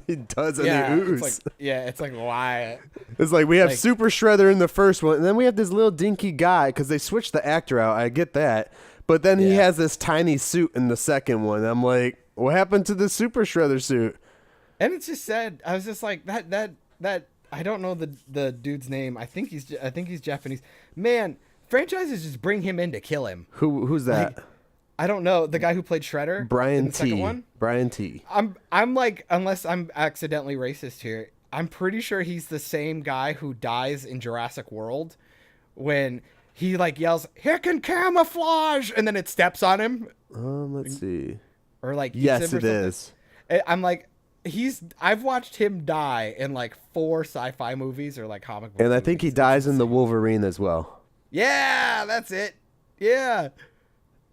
he does any ooze. It's like why? It's like we have Super Shredder in the first one, and then we have this little dinky guy because they switched the actor out. I get that, but then he has this tiny suit in the second one. I'm like, what happened to the Super Shredder suit? And it's just sad. I was just like that. I don't know the dude's name. I think he's Japanese. Man, franchises just bring him in to kill him. Who's that? Like, I don't know. The guy who played Shredder. Brian in the second one? Brian T. I'm like, unless I'm accidentally racist here, I'm pretty sure he's the same guy who dies in Jurassic World when he like yells, "Here can camouflage," and then it steps on him. Let's see. Or like yes, it is. I'm like. I've watched him die in like 4 sci-fi movies or like comic books. And I think he dies in the Wolverine as well. Yeah, that's it. Yeah.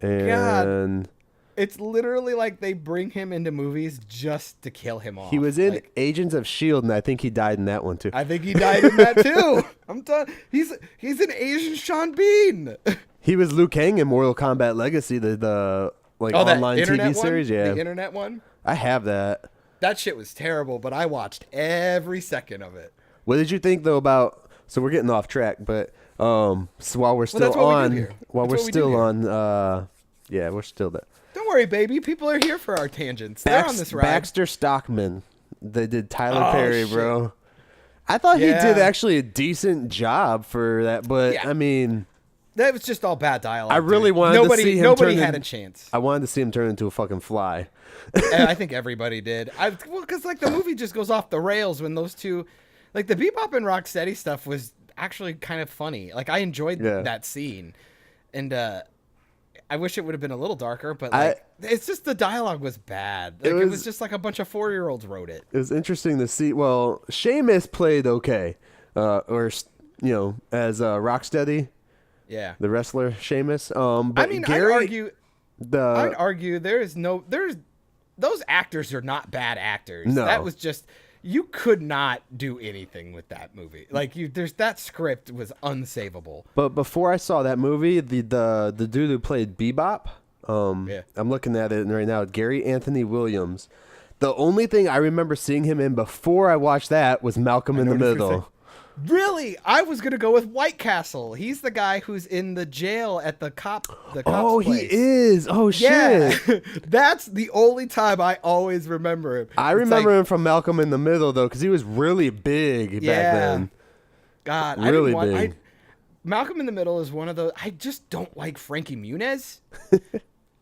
And God. It's literally like they bring him into movies just to kill him off. He was in Agents of S.H.I.E.L.D. and I think he died in that one too. I think he died in that too. I'm done. He's an Asian Sean Bean. He was Liu Kang in Mortal Kombat Legacy, the online TV series. Yeah. The internet one? I have that. That shit was terrible, but I watched every second of it. What did you think though about? So we're getting off track, but so while we're still on, we're still there. Don't worry, baby. People are here for our tangents. They're on this ride. Baxter Stockman, they did Tyler Oh, Perry, shit. bro. I thought he Yeah. did actually a decent job for that, but Yeah. I mean, That was just all bad dialogue. I really dude. wanted to see him Nobody turn had in- a chance. I wanted to see him turn into a fucking fly. And I think everybody did. Because like the movie just goes off the rails when those two, like the Bebop and Rocksteady stuff was actually kind of funny. Like I enjoyed that scene, and I wish it would have been a little darker. But like, it's just the dialogue was bad. Like it was just like a bunch of 4-year-olds wrote it. It was interesting to see. Well, Seamus played okay, or as Rocksteady, Yeah. the wrestler Seamus. But I mean, Gary, I'd argue there's those actors are not bad actors. No. That was just you could not do anything with that movie. Like that script was unsavable. But before I saw that movie, the dude who played Bebop, Yeah. I'm looking at it right now, Gary Anthony Williams. The only thing I remember seeing him in before I watched that was Malcolm in the Middle. Really? I was gonna go with White Castle. He's the guy who's in the jail at the cops Oh, place. he is. Oh, Yeah, shit. that's the only time I always remember him. I remember him from Malcolm in the Middle, though, because he was really big back then. God, Really I didn't want, big. Malcolm in the Middle is one of those. I just don't like Frankie Muniz.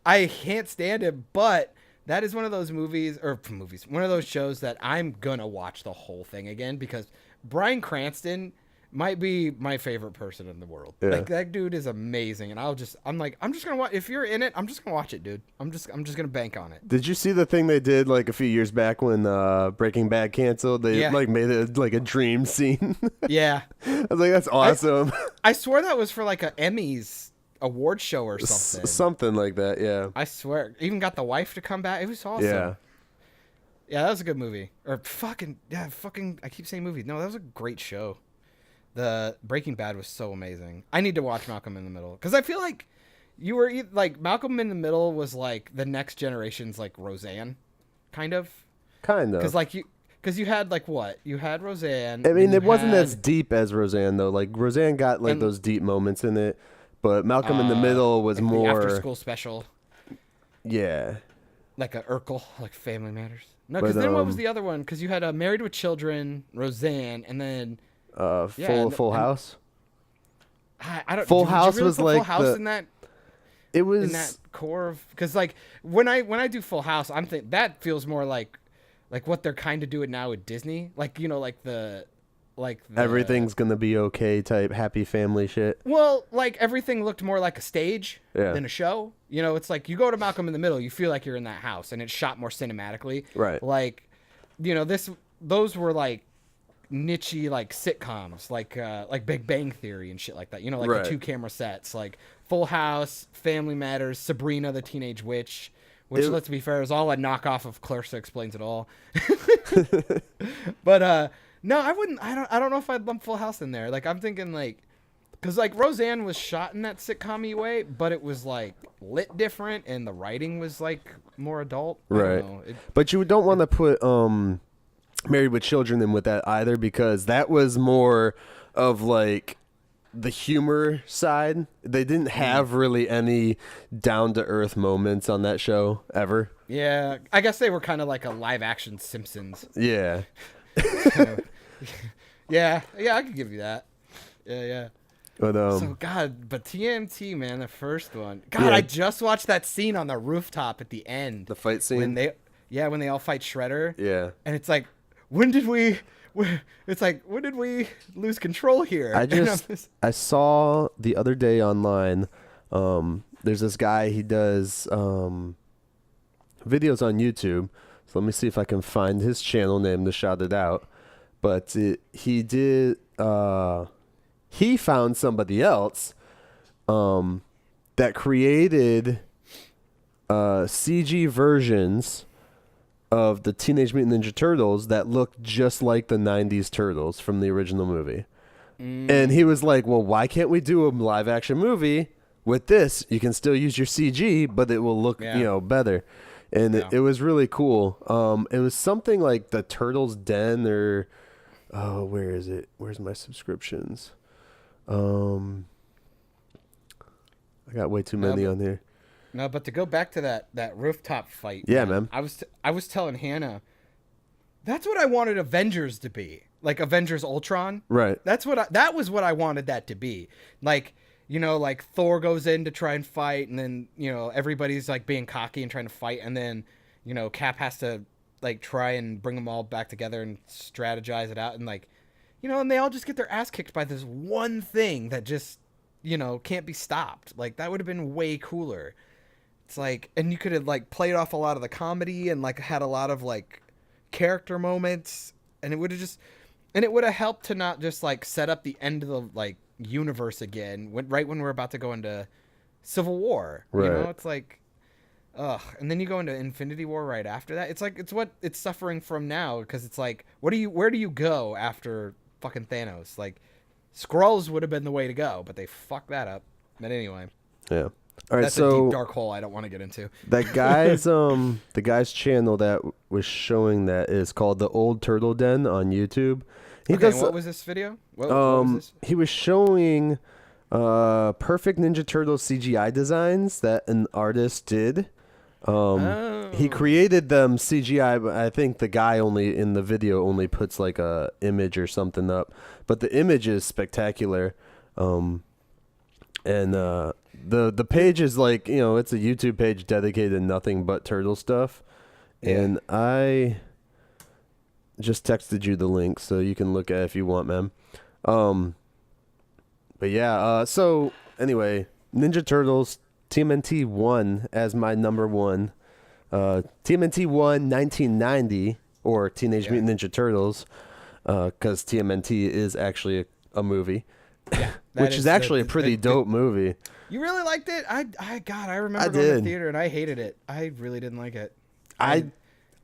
I can't stand him, but that is one of those one of those shows that I'm gonna watch the whole thing again because Bryan Cranston might be my favorite person in the world. Yeah. Like that dude is amazing, and I'm just gonna watch. If you're in it, I'm just gonna watch it, dude. I'm just gonna bank on it. Did you see the thing they did like a few years back when Breaking Bad canceled? They like made it like a dream scene. Yeah, I was like, that's awesome. I swear that was for like a Emmys award show or something. Something like that, yeah. I swear, even got the wife to come back. It was awesome. Yeah. Yeah, that was a good movie. Or I keep saying movie. No, that was a great show. The Breaking Bad was so amazing. I need to watch Malcolm in the Middle because I feel like Malcolm in the Middle was like the next generation's like Roseanne, kind of. Because you had like what? You had Roseanne. I mean, it wasn't as deep as Roseanne though. Like Roseanne got like those deep moments in it, but Malcolm in the Middle was like more the after school special. Yeah. Like a Urkel, like Family Matters. No, because then what was the other one? Because you had Married with Children, Roseanne, and then Full House. I don't. Full did you House really was put like Full House in that. It was in that core of because like when I do Full House, I'm think that feels more like what they're kind of doing now with Disney, like the everything's gonna be okay type happy family shit. Well, like everything looked more like a stage than a show. You know, it's like you go to Malcolm in the Middle, you feel like you're in that house, and it's shot more cinematically. Right. Like, you know, those were like niche-y like sitcoms, like Big Bang Theory and shit like that. You know, like the 2-camera sets, like Full House, Family Matters, Sabrina the Teenage Witch. Which, let's be fair, is all a knockoff of Clarissa Explains It All. But no, I wouldn't. I don't know if I'd lump Full House in there. Like I'm thinking because like Roseanne was shot in that sitcom-y way, but it was like lit different, and the writing was like more adult. Right. I don't know. But you don't want to put Married with Children in with that either, because that was more of like the humor side. They didn't have really any down to earth moments on that show ever. Yeah, I guess they were kind of like a live action Simpsons. Yeah. Yeah, I could give you that. Yeah. But but TMT, man, the first one. God, I just watched that scene on the rooftop at the end. The fight scene. When they all fight Shredder. Yeah. And it's like, when did we lose control here? I saw the other day online, there's this guy, he does videos on YouTube. So let me see if I can find his channel name to shout it out. But he found somebody else that created CG versions of the Teenage Mutant Ninja Turtles that looked just like the 90s Turtles from the original movie. And he was like, well, why can't we do a live action movie with this? You can still use your CG, but it will look, better. And it was really cool. It was something like the Turtles Den or, where is it? Where's my subscriptions? I got way too many on here. No, but to go back to that rooftop fight. Yeah, man. I was telling Hannah, That's what I wanted Avengers to be. Like Avengers Ultron. Right. That was what I wanted that to be. Like, like Thor goes in to try and fight, and then, everybody's like being cocky and trying to fight, and then, Cap has to like try and bring them all back together and strategize it out, and like, and they all just get their ass kicked by this one thing that just, can't be stopped. Like, that would have been way cooler. It's like, and you could have like played off a lot of the comedy and like had a lot of like character moments, and it would have helped to not just like set up the end of the like universe again right when we're about to go into Civil War. Right. It's like, and then you go into Infinity War right after that. It's like it's what it's suffering from now, because it's like, where do you go after fucking Thanos? Like, Skrulls would have been the way to go, but they fucked that up. But anyway. Yeah. All right, that's a deep dark hole I don't want to get into. That guy's the guy's channel that was showing that is called The Old Turtle Den on YouTube. What was this video? What was this? He was showing perfect Ninja Turtles CGI designs that an artist did. He created them CGI, but I think the guy in the video only puts like a image or something up. But the image is spectacular. And the page is like, it's a YouTube page dedicated to nothing but turtle stuff. Yeah. And I just texted you the link so you can look at it if you want, man. But yeah, so anyway, Ninja Turtles TMNT 1 as my number one. TMNT 1 1990, or Teenage Mutant Ninja Turtles, because TMNT is actually a movie. Yeah, which is actually a pretty dope movie. You really liked it? I remember going to the theater and I hated it. I really didn't like it.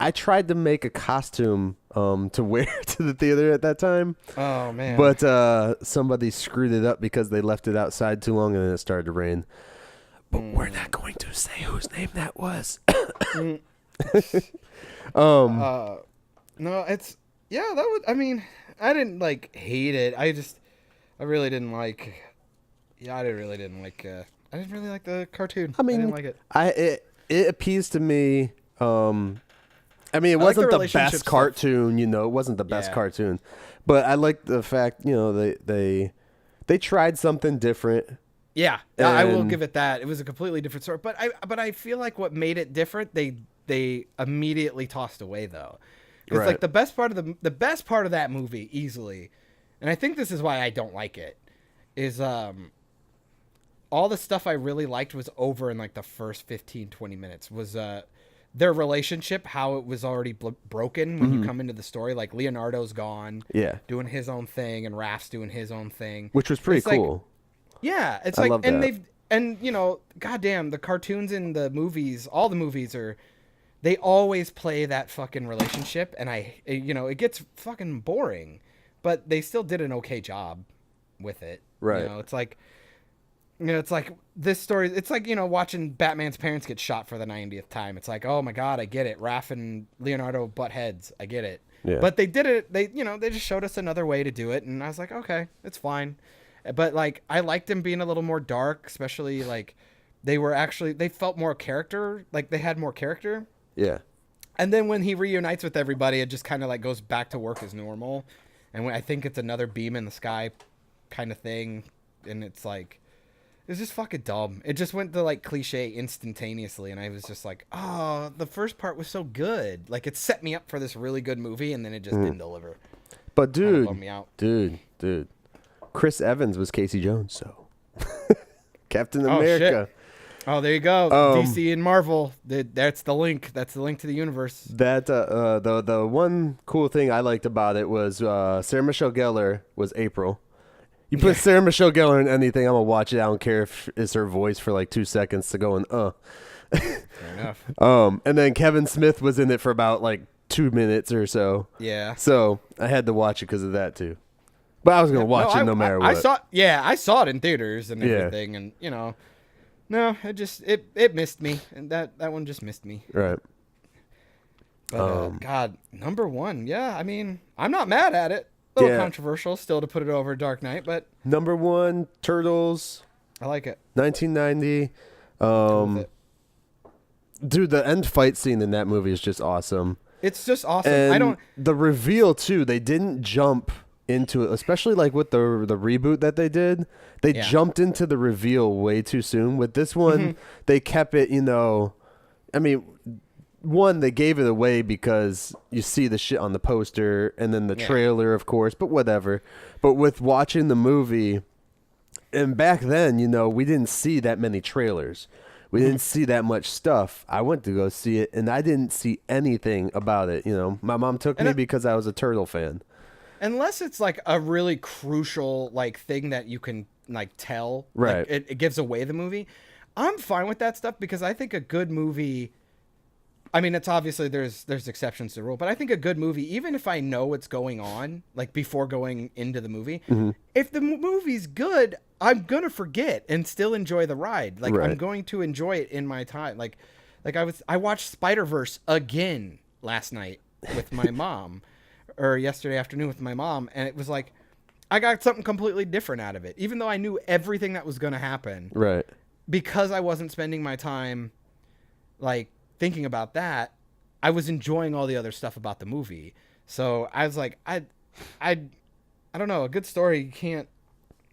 I tried to make a costume to wear to the theater at that time. Oh man. But somebody screwed it up because they left it outside too long and then it started to rain. But we're not going to say whose name that was. No, it's that was, I mean, I didn't like hate it. I really didn't like. Yeah, I didn't really like the cartoon. I didn't like it. It appeased to me. I mean, it wasn't the best cartoon. It wasn't the best cartoon, but I liked the fact they tried something different. Yeah, I will give it that. It was a completely different story, but I feel like what made it different, they immediately tossed away though. It's like the best part of that movie easily. And I think this is why I don't like it, is all the stuff I really liked was over in like the first 15, 20 minutes. Was their relationship, how it was already broken when you come into the story. Like Leonardo's gone, doing his own thing, and Raph's doing his own thing. Which was pretty cool. Yeah, it's like, and goddamn, the cartoons in the movies, all the movies they always play that fucking relationship, and it gets fucking boring. But they still did an okay job with it. Right. It's like, it's like this story. It's like, watching Batman's parents get shot for the 90th time. It's like, oh my God, I get it. Raph and Leonardo butt heads. I get it. Yeah. But they did it. They just showed us another way to do it. And I was like, okay, it's fine. But like, I liked them being a little more dark, especially like they felt more character. Like they had more character. Yeah. And then when he reunites with everybody, it just kind of like goes back to work as normal. And I think it's another beam in the sky kind of thing. And it's like, it's just fucking dumb. It just went to like cliche instantaneously. And I was just like, oh, the first part was so good. Like it set me up for this really good movie. And then it just didn't deliver. But dude, bummed me out. dude, Chris Evans was Casey Jones. So Captain America. Shit. Oh, there you go. DC and Marvel. That's the link. That's the link to the universe. That the one cool thing I liked about it was Sarah Michelle Gellar was April. You put Sarah Michelle Gellar in anything, I'm gonna watch it. I don't care if it's her voice for like 2 seconds to go and Fair enough. And then Kevin Smith was in it for about like 2 minutes or so. Yeah. So I had to watch it because of that too. But I was gonna watch it no matter what. I saw it in theaters and everything, and no, it missed me, and that one just missed me. Right. But God, number one, yeah. I mean, I'm not mad at it. A little controversial still to put it over Dark Knight, but number one, Turtles. I like it. 1990. Dude, the end fight scene in that movie is just awesome. It's just awesome. And the reveal too, they didn't jump into it, especially like with the reboot that they did. They jumped into the reveal way too soon. With this one, they kept it, you know, I mean, one, they gave it away because you see the shit on the poster and then the trailer, of course, but whatever. But with watching the movie, and back then, you know, we didn't see that many trailers. We didn't see that much stuff. I went to go see it, and I didn't see anything about it. You know, my mom took me because I was a Turtle fan. Unless it's like a really crucial like thing that you can like tell, right? Like, it gives away the movie. I'm fine with that stuff because I think a good movie. I mean, it's obviously there's exceptions to the rule, but I think a good movie, even if I know what's going on, like before going into the movie, if the movie's good, I'm gonna forget and still enjoy the ride. Like I'm going to enjoy it in my time. Like I watched Spider-Verse again last night with my mom, or yesterday afternoon with my mom, and it was like I got something completely different out of it, even though I knew everything that was gonna happen. Right. Because I wasn't spending my time like thinking about that, I was enjoying all the other stuff about the movie. So I was like, I don't know. A good story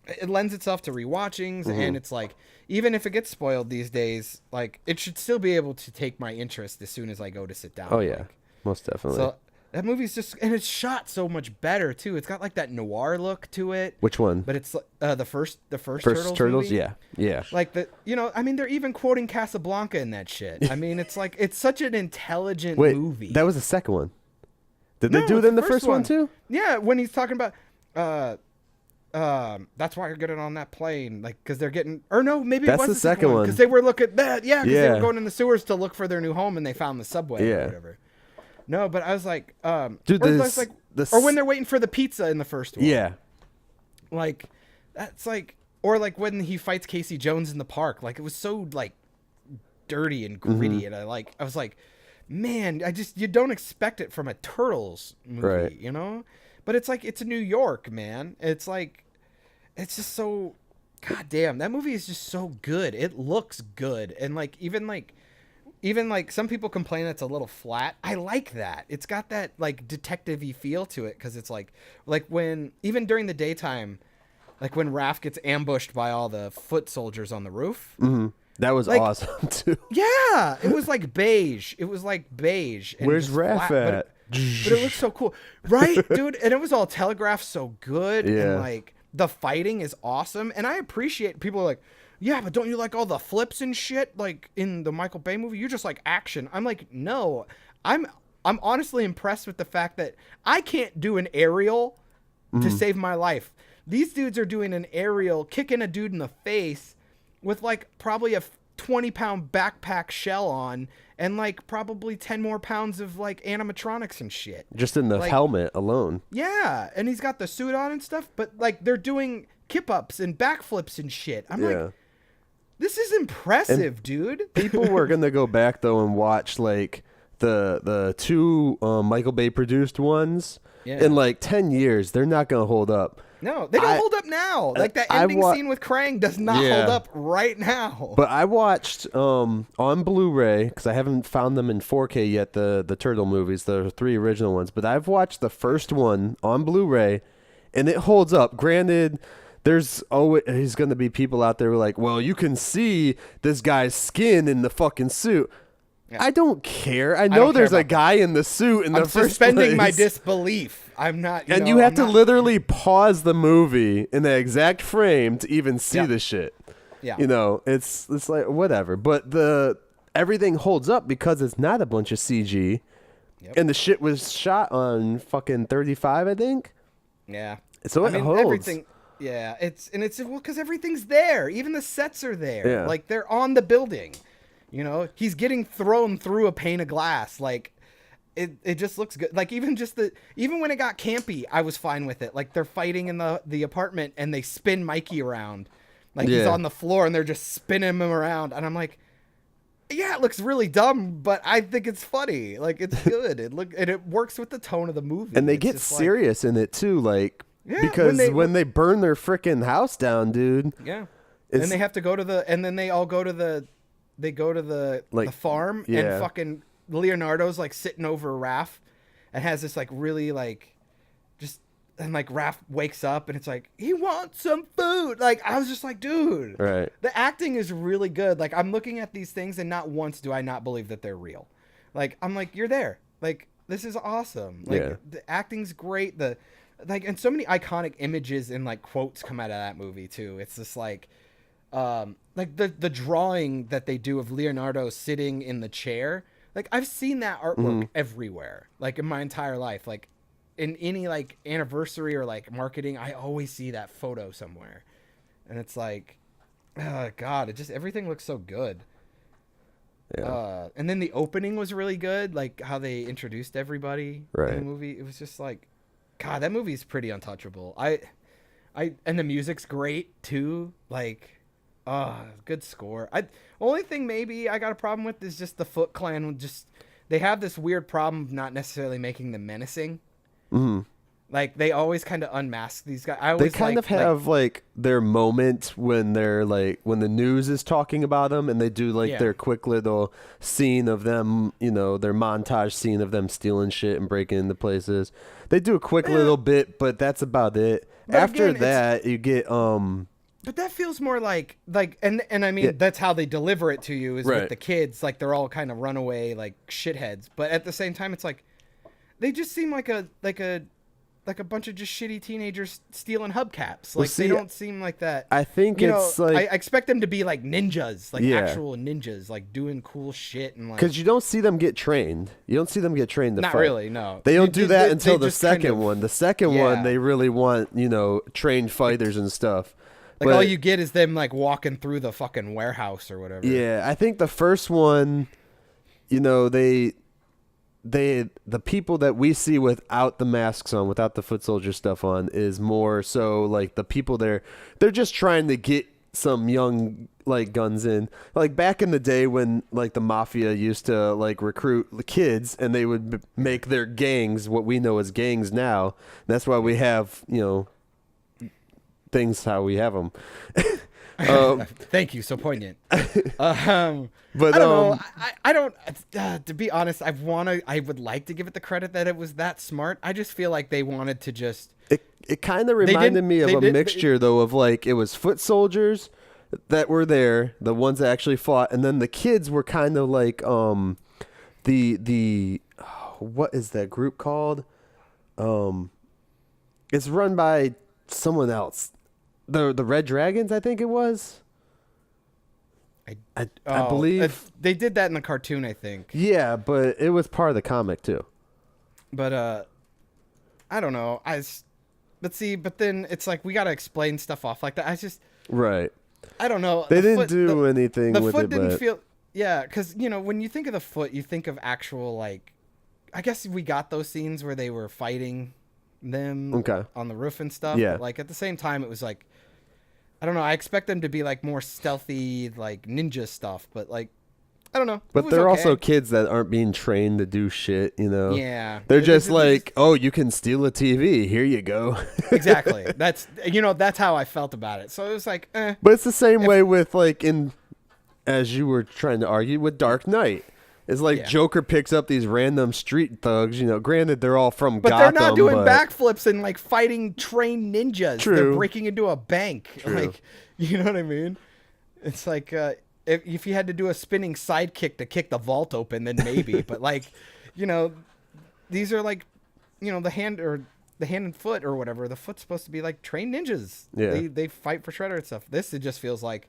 it lends itself to rewatchings, and it's like, even if it gets spoiled these days, like it should still be able to take my interest as soon as I go to sit down. Oh yeah, most definitely. So that movie's just, and it's shot so much better too. It's got like that noir look to it. Which one? But it's the first Turtles movie. Yeah. Like I mean, they're even quoting Casablanca in that shit. I mean, it's like, it's such an intelligent movie. That was the second one. Did they do it in the first one too? Yeah, when he's talking about, that's why you're getting on that plane, like, because they're getting, or no, maybe it was the second one because they were looking that, because they were going in the sewers to look for their new home and they found the subway or whatever. No, but I was like, dude, or when they're waiting for the pizza in the first one. Yeah. Like, that's like, or like when he fights Casey Jones in the park, like it was so like dirty and gritty, and I was like, man, you don't expect it from a Turtles movie, you know? But it's like, it's New York, man. It's like, it's just so, goddamn, that movie is just so good. It looks good, and like even some people complain it's a little flat. I like that. It's got that like detective-y feel to it, because it's like when, even during the daytime, like when Raph gets ambushed by all the foot soldiers on the roof. That was like, awesome too. Yeah, it was like beige. It was like beige. And where's Raph at? But it looks so cool, right, dude? And it was all telegraphed so good, and like the fighting is awesome. And I appreciate people are like, yeah, but don't you like all the flips and shit like in the Michael Bay movie? You just like action. I'm like, no, I'm honestly impressed with the fact that I can't do an aerial to save my life. These dudes are doing an aerial, kicking a dude in the face with like probably a 20-pound backpack shell on, and like probably 10 more pounds of like animatronics and shit. Just in the helmet alone. Yeah, and he's got the suit on and stuff, but like they're doing kip-ups and backflips and shit. I'm like, this is impressive, dude. People were going to go back though and watch like the two Michael Bay produced ones. In like 10 years, they're not going to hold up. No, they don't hold up now. Like that ending scene with Krang does not hold up right now. But I watched on Blu-ray, because I haven't found them in 4K yet, the Turtle movies, the 3 original ones. But I've watched the first one on Blu-ray, and it holds up. Granted, there's always going to be people out there who are like, well, you can see this guy's skin in the fucking suit. Yeah. I don't care. I know there's a guy in the suit in the first place. I'm suspending my disbelief. I'm not. And you have to literally pause the movie in the exact frame to even see the shit. Yeah. You know, it's like whatever. But everything holds up because it's not a bunch of CG. Yep. And the shit was shot on fucking 35, I think. Yeah. So it holds. Everything. Yeah. It's because everything's there. Even the sets are there. Yeah. Like they're on the building. You know, he's getting thrown through a pane of glass. Like, it just looks good. Like, even when it got campy, I was fine with it. Like, they're fighting in the apartment, and they spin Mikey around. Like, he's on the floor, and they're just spinning him around. And I'm like, yeah, it looks really dumb, but I think it's funny. Like, it's good. And it works with the tone of the movie. And they get serious in it, too. Like, because when they burn their freaking house down, dude. Yeah. And they have to go to and then they all go to the... They go to the farm and fucking Leonardo's like sitting over Raph and has this like really like just and like Raph wakes up and it's like he wants some food. Like I was just like, dude, Right. the acting is really good. Like I'm looking at these things and not once do I not believe that they're real. Like I'm like, you're there. Like this is awesome. Like the acting's great. The like and so many iconic images and like quotes come out of that movie too. It's just like the drawing that they do of Leonardo sitting in the chair. Like I've seen that artwork everywhere, like in my entire life. Like in any like anniversary or like marketing, I always see that photo somewhere. And it's like, oh God, it just, everything looks so good. Yeah. And then the opening was really good. Like how they introduced everybody in the movie. It was just like, God, that movie's pretty untouchable. And the music's great too. Like, good score. Only thing maybe I got a problem with is just the Foot Clan. They have this weird problem of not necessarily making them menacing. Mm-hmm. Like they always kind of unmask these guys. They kind of have like their moment when they're like when the news is talking about them, and they do like their quick little scene of them, you know, their montage scene of them stealing shit and breaking into places. They do a quick little bit, but that's about it. But after again, that, you get But that feels more like and I mean that's how they deliver it to you is with the kids, like they're all kind of runaway like shitheads. But at the same time, it's like they just seem like a bunch of just shitty teenagers stealing hubcaps. Like they don't seem like that. I think it's like I expect them to be like ninjas, like actual ninjas, like doing cool shit and like. Because you don't see them get trained. You don't see them get trained to fight. Not really, no. They don't do that until the second one. The second one, they really want trained fighters and stuff. Like all you get is them like walking through the fucking warehouse or whatever. Yeah, I think the first one, the people that we see without the masks on, without the foot soldier stuff on, is more so like the people they're just trying to get some young like guns in. Like back in the day when like the mafia used to like recruit the kids and they would make their gangs, what we know as gangs now. That's why we have, things how we have them. Thank you, so poignant. But I don't know. I don't. To be honest, I would like to give it the credit that it was that smart. I just feel like they wanted to just. It kind of reminded me of a mixture though of like it was foot soldiers that were there, the ones that actually fought, and then the kids were kind of like the what is that group called? It's run by someone else. The Red Dragons, I think it was. I believe they did that in the cartoon, I think. Yeah, but it was part of the comic too. But I don't know. But then it's like we gotta explain stuff off like that. I don't know. They didn't do anything with it. The foot didn't feel. Yeah, because when you think of the foot, you think of actual like. I guess we got those scenes where they were fighting them on the roof and stuff. Yeah. But like at the same time, it was like. I don't know. I expect them to be like more stealthy, like ninja stuff, but like, I don't know. But they're also kids that aren't being trained to do shit, Yeah. They're just like, oh, you can steal a TV. Here you go. Exactly. That's how I felt about it. So it was like, eh. But it's the same way with like as you were trying to argue with Dark Knight. It's like Joker picks up these random street thugs, granted they're all from Gotham. But they're not doing backflips and like fighting trained ninjas. True. They're breaking into a bank. True. Like, you know what I mean? It's like if you had to do a spinning sidekick to kick the vault open, then maybe. But like, these are like, the hand and foot or whatever. The foot's supposed to be like trained ninjas. Yeah. They fight for Shredder and stuff. This, it just feels like,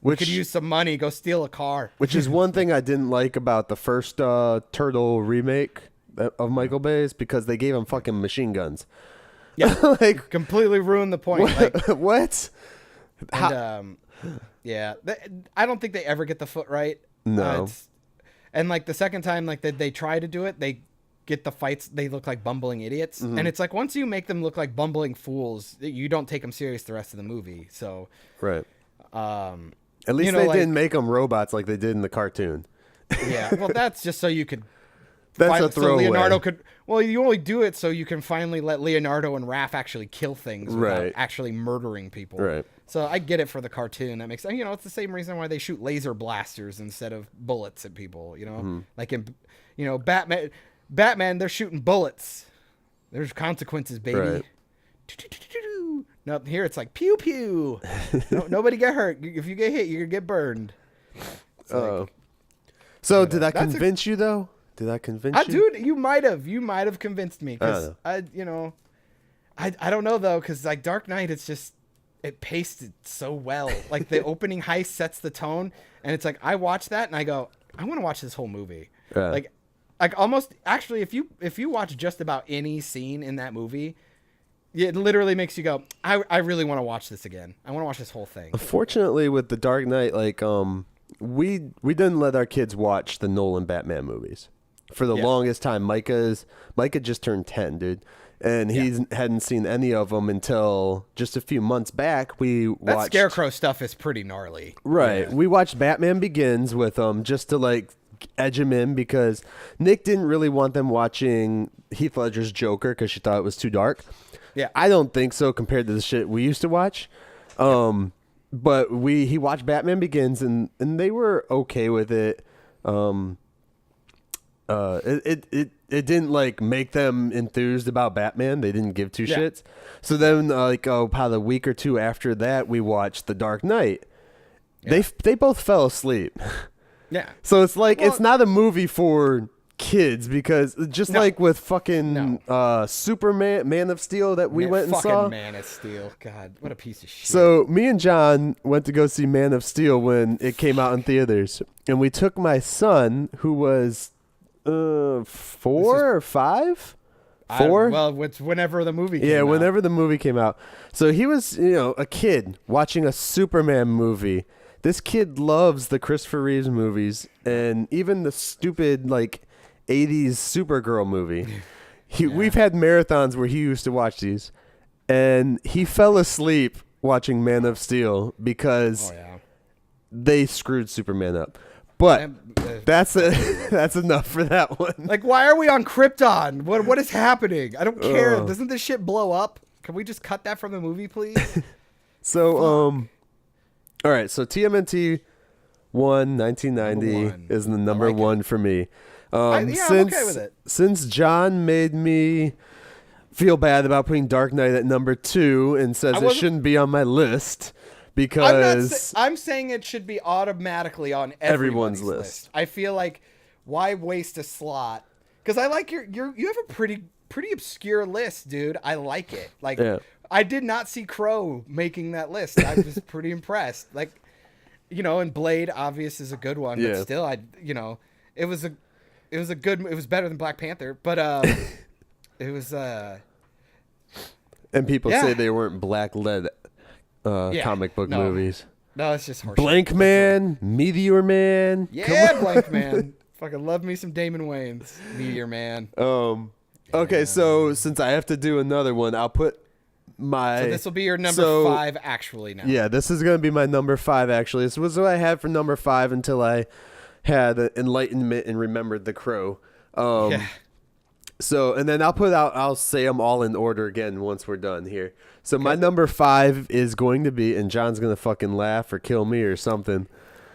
we could use some money, go steal a car. Which is one thing I didn't like about the first Turtle remake of Michael Bay's, because they gave him fucking machine guns. Yeah, like completely ruined the point. What? And, I don't think they ever get the foot right. No. And like the second time, like they try to do it, they get the fights. They look like bumbling idiots, and it's like once you make them look like bumbling fools, you don't take them serious the rest of the movie. So right. At least they didn't make them robots like they did in the cartoon. Yeah, well, that's just so you could. That's a throwaway. So Leonardo could. Well, you only do it so you can finally let Leonardo and Raph actually kill things without actually murdering people. Right. So I get it for the cartoon. That makes sense. You know, it's the same reason why they shoot laser blasters instead of bullets at people. You know, like in, you know, Batman, they're shooting bullets. There's consequences, baby. Right. No, here it's like pew pew. No, nobody get hurt. If you get hit, you're gonna get burned. Oh. So did I convince you though? Did I convince you? Dude, you might have convinced me because I don't know though, because like Dark Knight, it paced it so well. Like the opening heist sets the tone, and it's like I watch that and I go, I want to watch this whole movie. Like almost actually, if you watch just about any scene in that movie, it literally makes you go, I really want to watch this again. I want to watch this whole thing. Unfortunately, with the Dark Knight, like we didn't let our kids watch the Nolan Batman movies for the longest time. Micah just turned 10, dude. And he hadn't seen any of them until just a few months back. That Scarecrow stuff is pretty gnarly. Right. Yeah. We watched Batman Begins with them just to like edge him in because Nick didn't really want them watching Heath Ledger's Joker because she thought it was too dark. Yeah. I don't think so compared to the shit we used to watch. But he watched Batman Begins and they were okay with it. It didn't like make them enthused about Batman. They didn't give two shits. So then about a week or two after that, we watched The Dark Knight. Yeah. They both fell asleep. Yeah. So it's like it's not a movie for kids because like with fucking Superman, Man of Steel that we went and saw. Man of Steel. God, what a piece of shit. So me and John went to go see Man of Steel when it came out in theaters, and we took my son who was 4 or 5. 4? Well, it's whenever the movie came out. Yeah, whenever the movie came out. So he was, a kid watching a Superman movie. This kid loves the Christopher Reeves movies and even the stupid like 80s Supergirl movie. We've had marathons where he used to watch these, and he fell asleep watching Man of Steel because they screwed Superman up. But that's enough for that one. Like, why are we on Krypton? What is happening? I don't care. Doesn't this shit blow up? Can we just cut that from the movie, please? So, all right. So TMNT 1990 is the number one for me. I'm okay with it. Since John made me feel bad about putting Dark Knight at number 2 and says it shouldn't be on my list. Because I'm saying it should be automatically on everyone's list. I feel like why waste a slot? Because I like you have a pretty obscure list, dude. I like it. Like I did not see Crow making that list. I was pretty impressed. Like, and Blade obvious is a good one, but still it was better than Black Panther, but it was and people say they weren't black lead comic book movies. No, it's just horseshit. Blank Man, Meteor Man. Yeah, Blank Man. Fucking love me some Damon Wayans. Meteor Man. Okay, so since I have to do another one, I'll put my... So this will be your number 5 actually now. Yeah, this is going to be my number 5 actually. This was what I had for number 5 until I had enlightenment and remembered The Crow. So, and then I'll say them all in order again once we're done here. So my number 5 is going to be, and John's going to fucking laugh or kill me or something.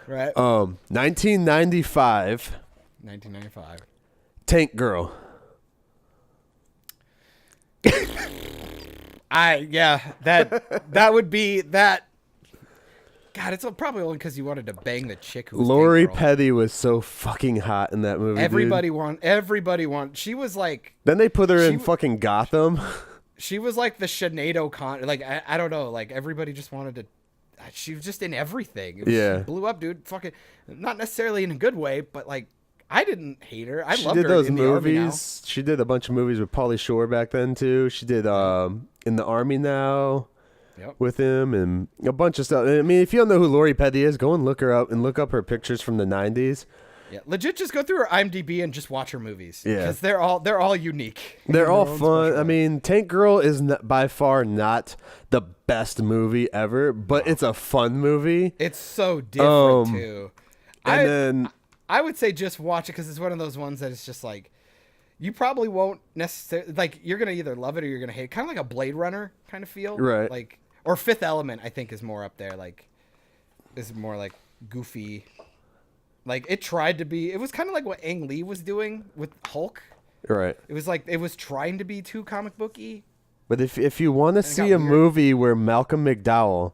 Right. 1995. 1995. Tank Girl. That would be that. God, it's probably only because you wanted to bang the chick who was Lori Petty was so fucking hot in that movie. Everybody want. She was like. Then they put her in fucking Gotham. She was like the Sinead Con. Like I don't know. Like everybody just wanted to. She was just in everything. She blew up, dude. Fucking not necessarily in a good way, but like I didn't hate her. I loved her. She did those movies. She did a bunch of movies with Pauly Shore back then too. She did In the Army Now. With him and a bunch of stuff. I mean, if you don't know who Lori Petty is, go and look her up and look up her pictures from the 90s. Yeah, legit, just go through her IMDb and just watch her movies. Yeah, because they're all unique. They're all fun. I mean, Tank Girl is by far not the best movie ever, but it's a fun movie. It's so different too. And I would say just watch it because it's one of those ones that it's just like you probably won't necessarily like. You're gonna either love it or you're gonna hate it. Kind of like a Blade Runner kind of feel, right? Like. Or Fifth Element, I think, is more up there. Like, is more like goofy. Like, it tried to be. It was kind of like what Ang Lee was doing with Hulk. Right. It was like it was trying to be too comic booky. But if you want to see a movie where Malcolm McDowell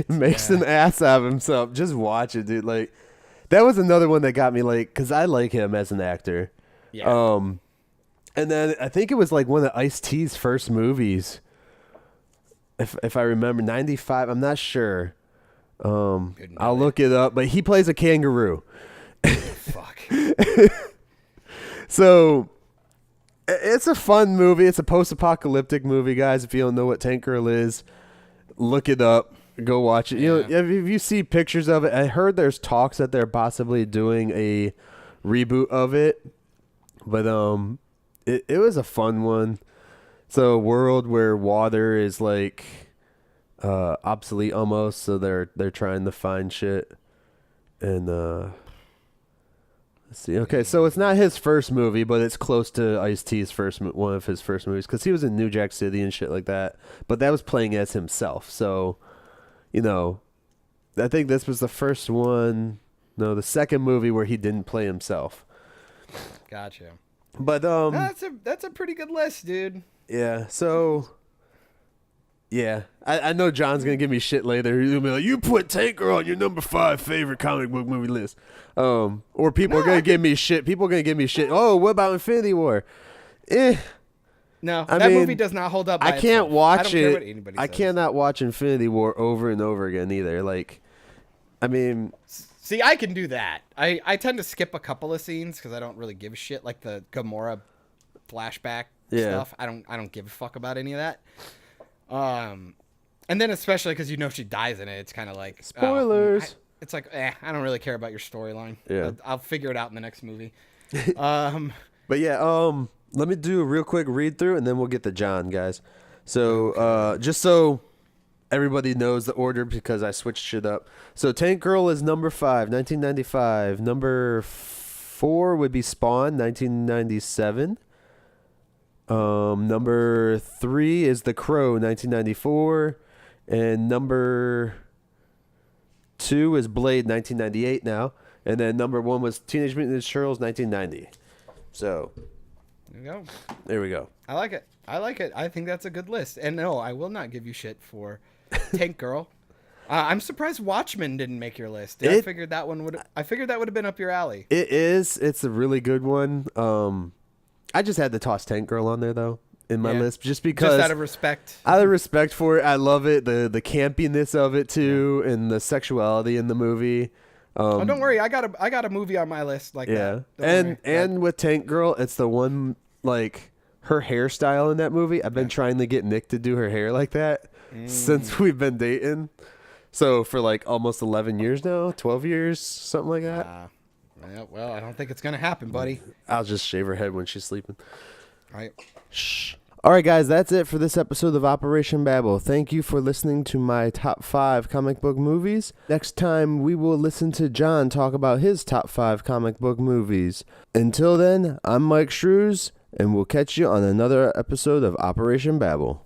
makes an ass out of himself, just watch it, dude. Like, that was another one that got me, like, because I like him as an actor. Yeah. And then I think it was like one of Ice-T's first movies, if I remember, 95. I'm not sure. I'll look it up. But he plays a kangaroo. Fuck. So it's a fun movie. It's a post-apocalyptic movie, guys. If you don't know what Tank Girl is, look it up. Go watch it. You know, if you see pictures of it, I heard there's talks that they're possibly doing a reboot of it. But it was a fun one. It's a world where water is like obsolete almost, so they're trying to find shit. And let's see. Okay, so it's not his first movie, but it's close to Ice-T's one of his first movies, because he was in New Jack City and shit like that. But that was playing as himself. So, you know, I think this was the first one. No, the second movie where he didn't play himself. Gotcha. But that's a pretty good list, dude. Yeah. So. Yeah, I know John's gonna give me shit later. He'll be like, "You put Tank Girl on your number 5 favorite comic book movie list," or people are gonna give me shit. People are gonna give me shit. Oh, what about Infinity War? No, that movie does not hold up. I can't watch it. I cannot watch Infinity War over and over again either. Like, I mean, see, I can do that. I tend to skip a couple of scenes because I don't really give a shit, like the Gamora flashback stuff. I don't give a fuck about any of that. And then especially because she dies in it, it's kind of like spoilers. It's like, I don't really care about your storyline. Yeah, I'll figure it out in the next movie. But yeah, let me do a real quick read through, and then we'll get to John, guys. So, just so everybody knows the order, because I switched shit up. So, Tank Girl is number 5, 1995. Number 4 would be Spawn, 1997. Number 3 is The Crow, 1994, and number 2 is Blade, 1998 now, and then number 1 was Teenage Mutant Ninja Turtles, 1990. So there you go. There we go. I like it. I think that's a good list. And no, I will not give you shit for Tank Girl. I'm surprised Watchmen didn't make your list. I figured that would have been up your alley. It is. It's a really good one. I just had to toss Tank Girl on there, though, in my list, just because. Just out of respect. Out of respect for it. I love it. The campiness of it, too, and the sexuality in the movie. Don't worry. I got a movie on my list like that. And with Tank Girl, it's the one, like, her hairstyle in that movie. I've been trying to get Nick to do her hair like that since we've been dating. So for, like, almost 11 years now, 12 years, something like that. Yeah, well, I don't think it's going to happen, buddy. I'll just shave her head when she's sleeping. All right. Shh. All right, guys, that's it for this episode of Operation Babble. Thank you for listening to my top 5 comic book movies. Next time, we will listen to John talk about his top 5 comic book movies. Until then, I'm Myke Shrews, and we'll catch you on another episode of Operation Babble.